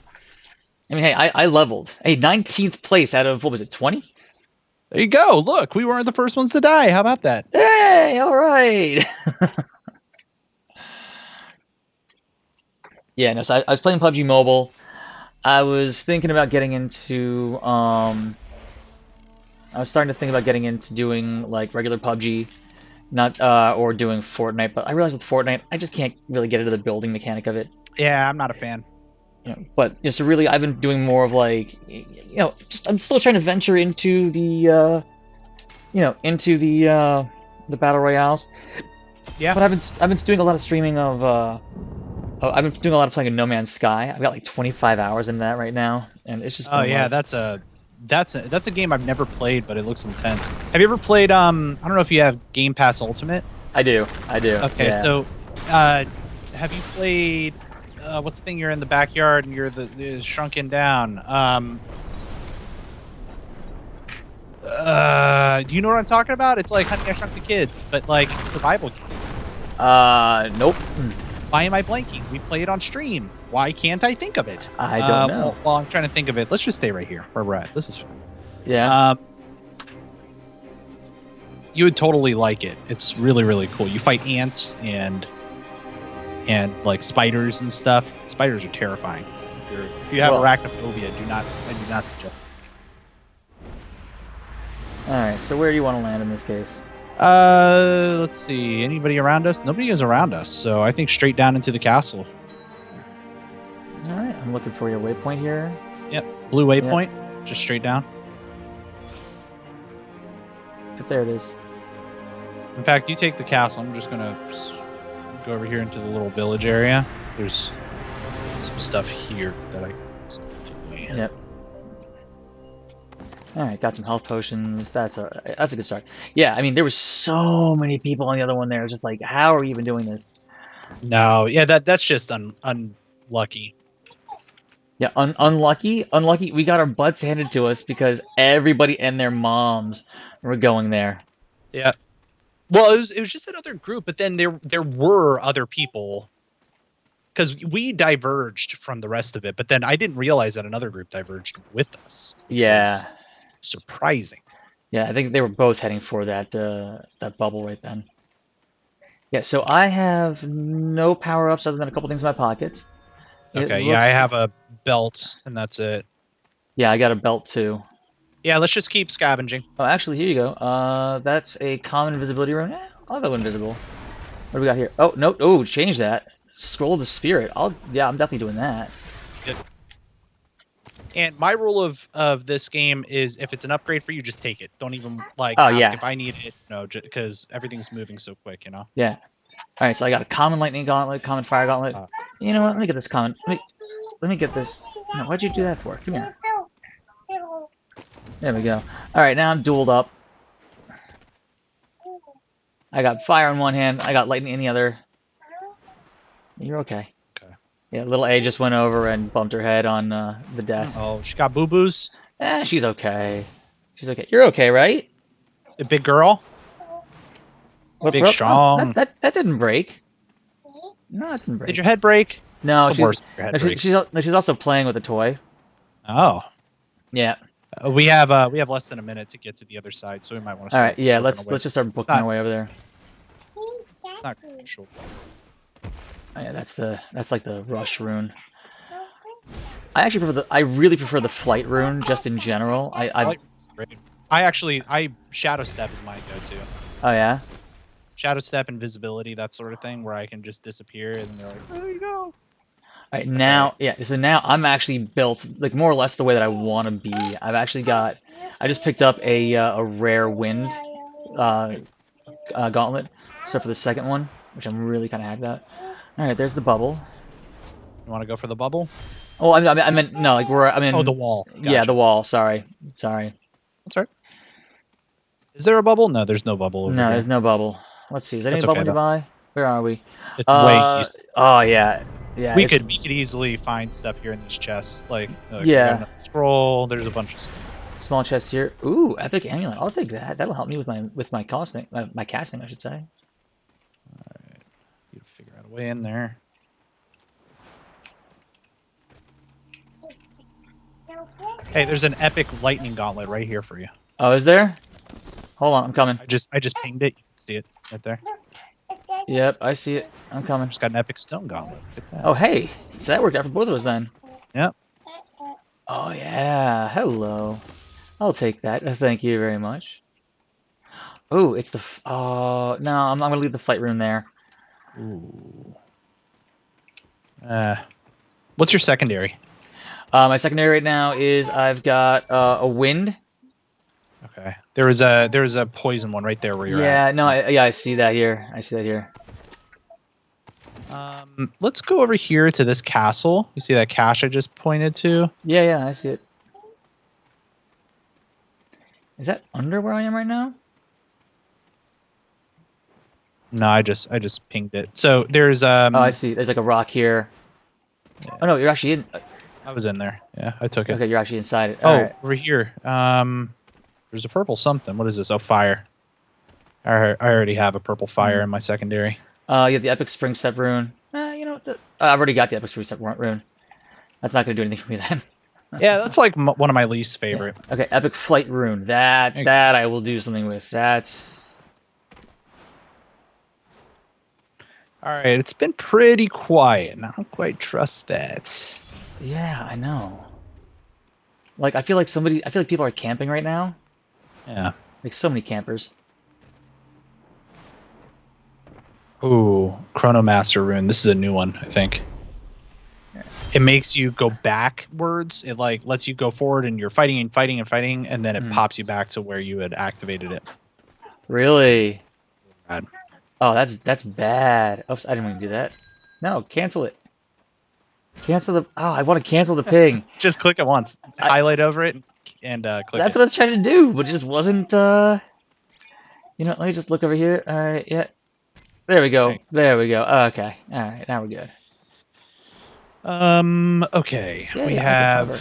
I mean, hey, I leveled. Hey, 19th place out of, what was it, 20? There you go. Look, we weren't the first ones to die. How about that? Hey, all right. Yeah, no, so I was playing PUBG Mobile. I was thinking about getting into, I was starting to think about getting into doing, like, regular PUBG, not, or doing Fortnite, but I realized with Fortnite, I just can't really get into the building mechanic of it. Yeah, I'm not a fan. You know, but, you know, so really, I've been doing more of, like, you know, I'm still trying to venture into the, you know, into the battle royales. Yeah. But I've been doing a lot of streaming of, Oh, I've been doing a lot of playing in No Man's Sky. I've got like 25 hours into that right now, and it's just been Oh a lot yeah, of. that's a game I've never played, but it looks intense. Have you ever played I don't know if you have Game Pass Ultimate? I do, Okay, yeah. so have you played what's the thing you're in the backyard and you're the shrunken down? Do you know what I'm talking about? It's like Honey I Shrunk the Kids, but like it's a survival game. Nope. Why am I blanking? We play it on stream. Why can't I think of it? I don't know. While I'm trying to think of it, let's just stay right here where we're at. This is fun. Yeah. You would totally like it. It's really, really cool. You fight ants and like spiders and stuff. Spiders are terrifying. If you have arachnophobia, I do not suggest this game. All right. So where do you want to land in this case? Let's see. Anybody around us? Nobody is around us, so I think straight down into the castle. All right. I'm looking for your waypoint here. Yep. Blue waypoint. Yep. Just straight down. Yep, there it is. In fact, you take the castle. I'm just gonna go over here into the little village area. There's some stuff here that I. Yep. All right, got some health potions. That's a good start. Yeah, I mean there was so many people on the other one there. It was just like, how are we even doing this? No, yeah, that's just unlucky. Yeah, unlucky. We got our butts handed to us because everybody and their moms were going there. Yeah. Well, it was just another group, but then there were other people because we diverged from the rest of it. But then I didn't realize that another group diverged with us. Yeah. Surprising. Yeah, I think they were both heading for that bubble right then. Yeah, so I have no power-ups other than a couple things in my pockets. Okay, yeah, I have a belt, and that's it. Yeah, I got a belt too. Yeah, let's just keep scavenging. Oh, actually, here you go. That's a common invisibility rune. I'll go invisible. What do we got here? Oh, no. Oh, change that. Scroll of the Spirit. Yeah, I'm definitely doing that. Good. And my rule of this game is if it's an upgrade for you, just take it. Don't even ask if I need it. No, because everything's moving so quick, you know? Yeah. All right, so I got a common lightning gauntlet, common fire gauntlet. You know what? Let me get this common. Let me get this. No, what'd you do that for? Come here. There we go. All right, now I'm dueled up. I got fire in one hand. I got lightning in the other. You're okay. Okay. Yeah, little A just went over and bumped her head on the desk. Oh, she got boo-boos? She's okay. She's okay. You're okay, right? A big girl? Big, strong. Oh, that didn't break. No, it didn't break. Did your head break? No, she's also playing with a toy. Oh. Yeah. We have less than a minute to get to the other side, so we might want to. All right, yeah, let's just start booking our way over there. Not crucial. Oh, yeah, that's like the rush rune. I really prefer the flight rune just in general. I shadow step is my go-to. Oh yeah. Shadow step, invisibility, that sort of thing, where I can just disappear and they're like, there you go. All right, now, yeah, so now I'm actually built like more or less the way that I want to be. I just picked up a rare wind gauntlet, so for the second one, which I'm really kind of happy about. All right, there's the bubble. You want to go for the bubble? Oh, I meant no, like I'm in. Oh, the wall. Gotcha. Yeah, the wall. Sorry. That's right. Is there a bubble? No, there's no bubble over here. There's no bubble. Let's see. Is there any bubble nearby? Where are we? It's way east. Oh yeah. Yeah. We could easily find stuff here in these chests. Yeah. Scroll. There's a bunch of stuff. Small chest here. Ooh, epic amulet. I'll take that. That'll help me with my casting. My casting, I should say. All right. You figure out a way in there. Hey, there's an epic lightning gauntlet right here for you. Oh, is there? Hold on, I'm coming. I just pinged it. You can see it right there. Yep, I see it. I'm coming. Just got an epic stone gauntlet. Oh, hey. So that worked out for both of us then. Yep. Oh, yeah. Hello. I'll take that. Thank you very much. Oh, it's the... Oh, no, I'm going to leave the flight room there. Ooh. What's your secondary? My secondary right now is I've got a wind. Okay. There is a poison one right there where you're at. Yeah, no, I see that here. Let's go over here to this castle. You see that cache I just pointed to? Yeah, I see it. Is that under where I am right now? No, I just pinged it. So there's Oh, I see. There's like a rock here. Yeah. Oh no, you're actually in. I was in there. Yeah, I took it. Okay, you're actually inside it. Oh, All right. over here. There's a purple something. What is this? Oh, fire. I already have a purple fire in my secondary. You have the Epic Spring Step rune. You know what? I've already got the Epic Spring Step rune. That's not gonna do anything for me then. Yeah, that's like one of my least favorite. Yeah. Okay, Epic Flight rune. That I will do something with. That's. All right, it's been pretty quiet, and I don't quite trust that. Yeah, I know. Like I feel like people are camping right now. Yeah. Like so many campers. Ooh, Chronomaster rune. This is a new one, I think. Yeah. It makes you go backwards. It like lets you go forward, and you're fighting and fighting and fighting, and then it pops you back to where you had activated it. Really? Bad. Oh, that's bad. Oops, I didn't mean to do that. No, cancel it. Cancel the. Oh, I want to cancel the ping. Just click it once. Highlight over it and click. That's what I was trying to do, but it just wasn't. You know, let me just look over here. All right, yeah. There we go. There we go. Okay. All right, now we're good. Okay. Yeah, we have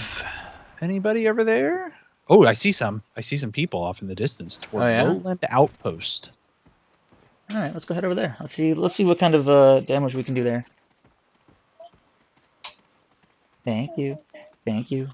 anybody over there? Oh, I see some. I see some people off in the distance toward Lowland Outpost. All right, let's go head over there. Let's see what kind of damage we can do there. Thank you. Thank you.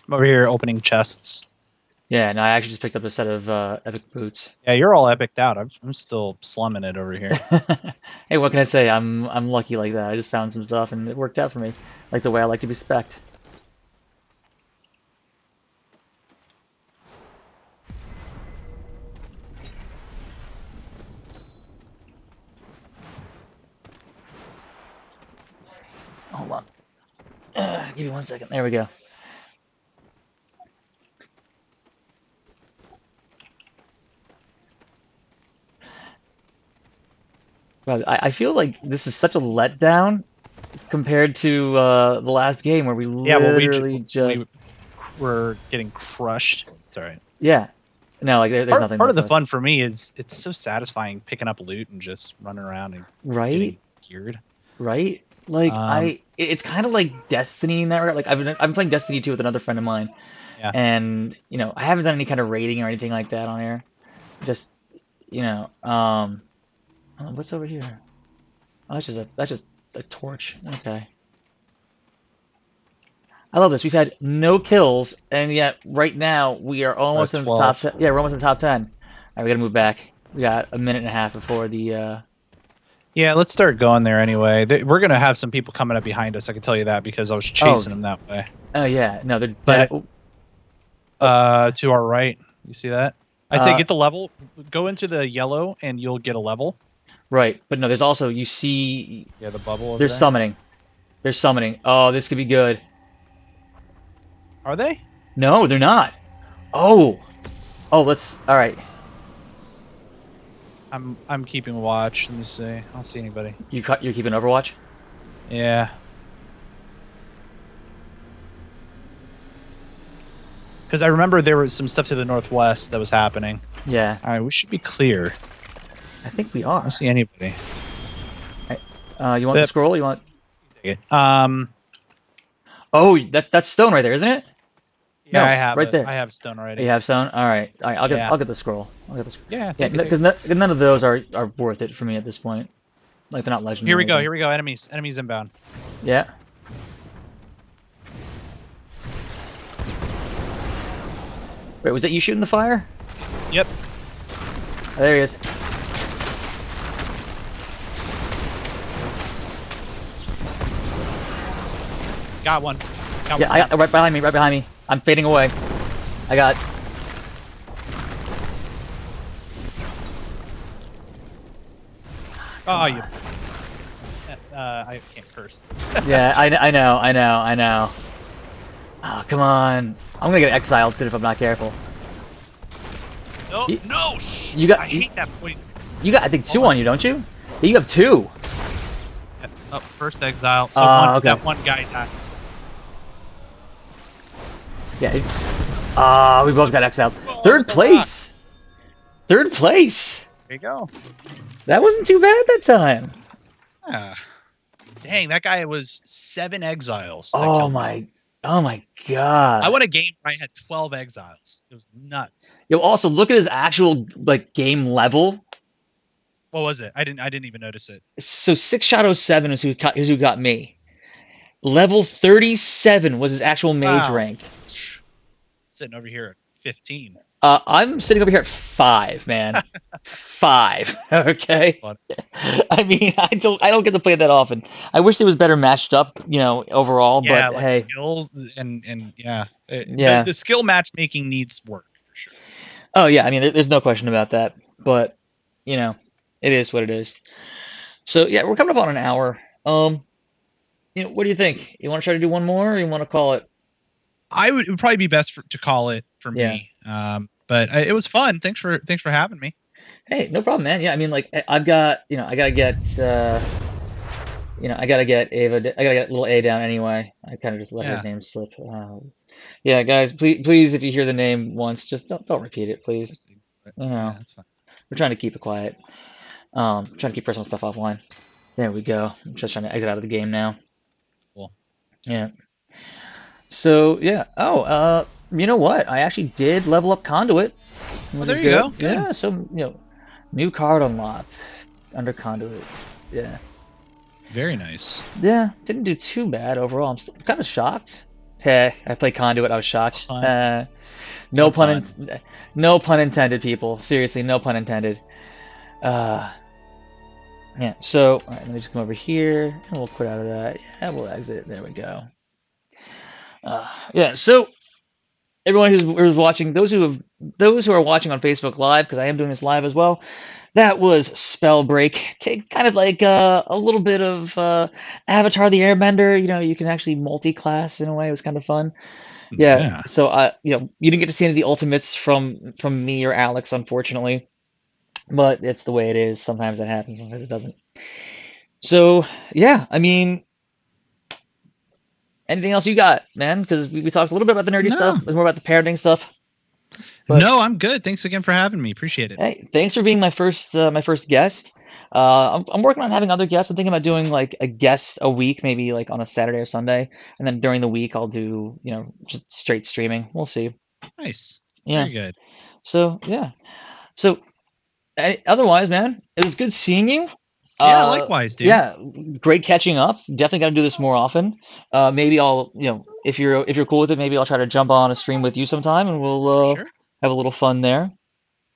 I'm over here opening chests. Yeah, no, I actually just picked up a set of epic boots. Yeah, you're all epiced out. I'm still slumming it over here. Hey, what can I say? I'm lucky like that. I just found some stuff and it worked out for me, like the way I like to be spec'd. Hold on. Give me 1 second. There we go. Well, I feel like this is such a letdown compared to the last game where we literally we were getting crushed. It's all right. Yeah. No, like there's nothing. Part of the fun for me is it's so satisfying picking up loot and just running around and getting geared. Right? Like it's kind of like Destiny in that regard. Like I'm playing Destiny 2 with another friend of mine. Yeah. And you know, I haven't done any kind of raiding or anything like that on here. Just you know, what's over here? Oh, that's just a torch. Okay. I love this. We've had no kills, and yet right now we are almost in the top 10. Yeah, we're almost in the top 10. All right, we gotta move back. We got a minute and a half before the. Yeah, let's start going there anyway. We're gonna have some people coming up behind us. I can tell you that because I was chasing them that way. Oh yeah, no, they're. To our right, you see that? I'd say get the level. Go into the yellow, and you'll get a level. Right, but no, there's also you see. Yeah, the bubble. Over they're there. summoning. They're summoning. Oh, this could be good. Are they? No, they're not. Oh, let's. All right. I'm keeping watch. Let me see. I don't see anybody. You're keeping Overwatch? Yeah. Because I remember there was some stuff to the northwest that was happening. Yeah. All right, we should be clear. I think we are. I don't see anybody. You want the scroll? You want? Take it. Oh, that's stone right there, isn't it? Yeah, no, I have right there. I have stone already. You have stone. All right. I'll get the scroll. Yeah. Because none of those are worth it for me at this point. Like they're not legendary. Here we go. Here we go. Enemies inbound. Yeah. Wait, was that you shooting the fire? Yep. Oh, there he is. Got one. I got right behind me. I'm fading away. I got. Come Oh, on. you. I can't curse. Yeah, I know. Oh, come on. I'm gonna get exiled soon if I'm not careful. No, You, no. you I got you, hate that point. you got I think Oh two my. on you, don't you? Yeah, you have two. Oh, first exile. So one Okay. that one guy died. Yeah. We both got exiled. Oh, Third with the rock. place. Third place. There you go. That wasn't too bad that time. Ah, dang, that guy was 7 exiles that Oh killed me. my. Oh my I god. won a game where I had 12 exiles. It was nuts. Yo, also look at his actual like game level. What was it? I didn't even notice it. So 6 Shadow 7 is who got me. Level 37 was his actual mage Wow. rank. Sitting over here at 15. I'm sitting over here at 5, man. 5. That's Okay. fun. I mean, I don't get to play that often. I wish it was better matched up, overall. Yeah, But like hey, skills and yeah, the yeah. the skill matchmaking needs work for sure. Oh yeah. I mean, there's no question about that. But you know, it is what it is. So yeah, we're coming up on an hour. What do you think? You want to try to do one more, or you want to call it? It would probably be best to call it for Yeah. me. But it was fun. Thanks for having me. Hey, no problem, man. Yeah, I mean, like, I've got, I gotta get Ava, I gotta get little A down anyway. I kind of just let her Yeah. name slip. Yeah, guys, please, if you hear the name once, just don't repeat it, please. Just ignore it. You Yeah, know, that's fine. we're trying to keep it quiet. Trying to keep personal stuff offline. There we go. I'm just trying to exit out of the game now. Cool. Yeah. So yeah. Oh, you know what? I actually did level up Conduit, Well, which is there you good. go. Good. Yeah. So new card unlocked under Conduit. Yeah. Very nice. Yeah. Didn't do too bad overall. I'm still kind of shocked. Hey, I played Conduit. I was shocked. Pun. No No pun pun. in, no pun intended, people. Seriously, no pun intended. Uh, yeah. So all right, let me just come over here and we'll quit out of that. Yeah, we'll exit. There we go. Yeah. So everyone who's watching, those who are watching on Facebook Live, because I am doing this live as well. That was Spellbreak. Take kind of like a little bit of Avatar the Airbender. You can actually multi-class in a way. It was kind of fun. Yeah. Yeah. So you didn't get to see any of the ultimates from me or Alex, unfortunately. But it's the way it is. Sometimes that happens, sometimes it doesn't. So yeah, I mean, anything else you got, man? Because we talked a little bit about the nerdy stuff, No. but more about the parenting stuff. But No, I'm good. Thanks again for having me. Appreciate it. hey, thanks for being my first guest. I'm working on having other guests. I'm thinking about doing like a guest a week, maybe like on a Saturday or Sunday, and then during the week I'll do just straight streaming. We'll see. Nice. Yeah. Very good. So yeah. So otherwise, man, it was good seeing you. Yeah, likewise, dude. Yeah, great catching up. Definitely got to do this more often. Maybe I'll, if you're cool with it, maybe I'll try to jump on a stream with you sometime, and we'll Sure. have a little fun there.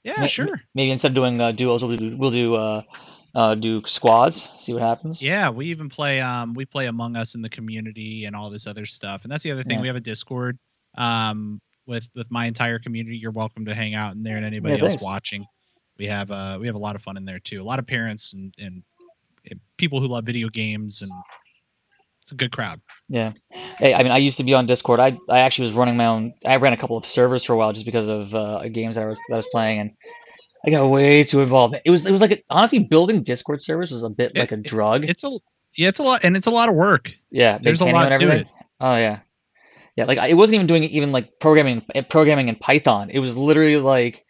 Yeah, sure. Maybe instead of doing duos, we'll do squads. See what happens. Yeah, we play Among Us in the community and all this other stuff. And that's the other thing. Yeah. We have a Discord with my entire community. You're welcome to hang out in there and Yeah. anybody else Thanks. watching. We have a lot of fun in there too. A lot of parents and people who love video games, and it's a good crowd. Yeah. Hey, I mean, I used to be on Discord. I actually was running my own. I ran a couple of servers for a while just because of games that I was playing, and I got way too involved. It was like honestly building Discord servers was a bit It, like a it drug. it's a yeah, it's a lot, and it's a lot of work. Yeah, There's a maintaining them lot and to everything. it. Oh yeah, yeah. Like it wasn't even doing it even like programming in Python. It was literally like,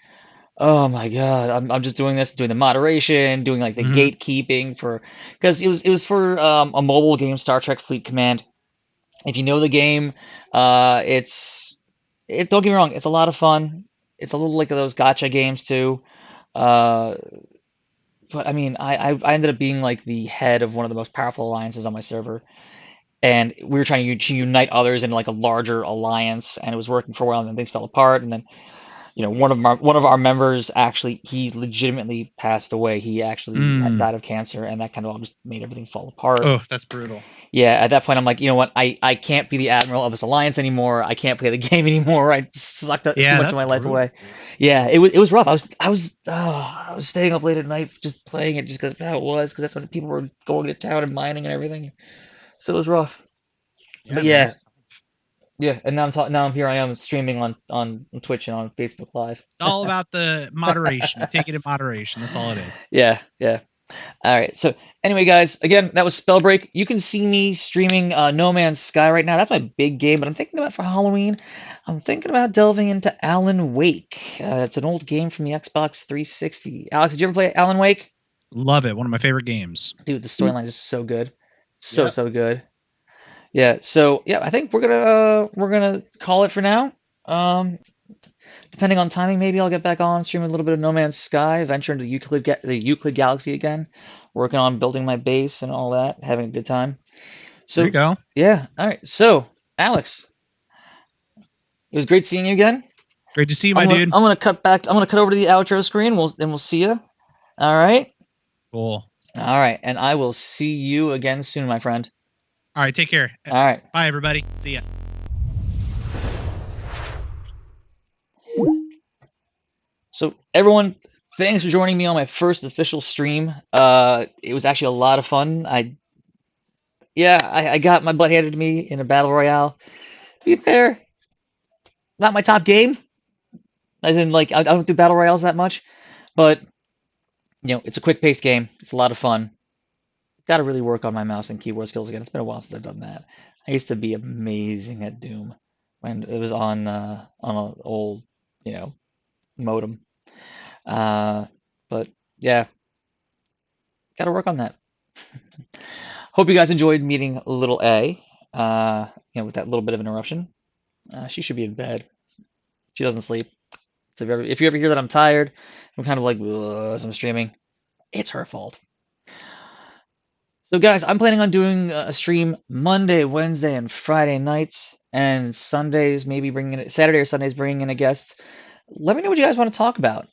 oh my God, I'm just doing this, doing the moderation, doing like the Hmm. gatekeeping because it was for a mobile game, Star Trek Fleet Command. If you know the game, don't get me wrong, it's a lot of fun. It's a little like those gotcha games too. Uh, but I mean, I ended up being like the head of one of the most powerful alliances on my server, and we were trying to unite others into like a larger alliance, and it was working for a while, and then things fell apart, and then one of our members actually he legitimately passed away. He actually Mm. died of cancer, and that kind of all just made everything fall apart. Oh, that's brutal. Yeah, at that point, I'm like, you know what? I can't be the admiral of this alliance anymore. I can't play the game anymore. I sucked too Yeah, much of that's my life brutal, away. dude. Yeah, it was rough. I was staying up late at night just playing it just because how it was, because that's when people were going to town and mining and everything. So it was rough. Yeah, But man, yeah, it's yeah. And now I'm here. I am streaming on Twitch and on Facebook Live. all about the moderation. You take it in moderation. That's all it is. Yeah, yeah. All right. So anyway, guys, again, that was Spellbreak. You can see me streaming No Man's Sky right now. That's my big game, but I'm thinking about for Halloween. I'm thinking about delving into Alan Wake. It's an old game from the Xbox 360. Alex, did you ever play Alan Wake? Love it. One of my favorite games. Dude, the storyline is so good, so Yep. so good. Yeah. So yeah, I think we're gonna call it for now. Um, Depending on timing, maybe I'll get back on, stream a little bit of No Man's Sky, venture into the Euclid Galaxy again, working on building my base and all that, having a good time. There you So, go. yeah, all right. So, Alex, it was great seeing you again. Great to see you, I'm my gonna dude. I'm gonna cut back. I'm gonna cut over to the outro screen. We'll see you. All right, Cool. all right, and I will see you again soon, my friend. All right, take care. All right. Bye, everybody. See ya. So everyone, thanks for joining me on my first official stream. It was actually a lot of fun. I got my butt handed to me in a battle royale. To be fair, not my top game. As in, like, I don't do battle royales that much, but it's a quick paced game. It's a lot of fun. Got to really work on my mouse and keyboard skills again. It's been a while since I've done that. I used to be amazing at Doom when it was on an old, you know, modem. Uh, but yeah, got to work on that. Hope you guys enjoyed meeting little A. With that little bit of interruption. She should be in bed. She doesn't sleep. So if you ever hear that I'm tired, I'm kind of like, "Ugh," as I'm streaming, it's her fault. So, guys, I'm planning on doing a stream Monday, Wednesday, and Friday nights, and Sundays, maybe bringing in Saturday or Sundays, bringing in a guest. Let me know what you guys want to talk about.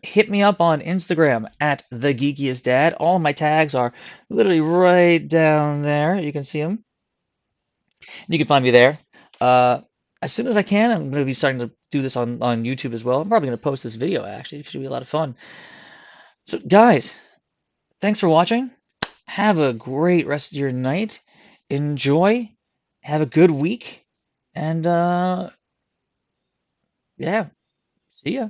Hit me up on Instagram at the Geekiest Dad. All of my tags are literally right down there. You can see them. You can find me there. Uh, as soon as I can, I'm going to be starting to do this on YouTube as well. I'm probably going to post this video actually. It should be a lot of fun. So, guys, thanks for watching. Have a great rest of your night. Enjoy. Have a good week. And yeah, see ya.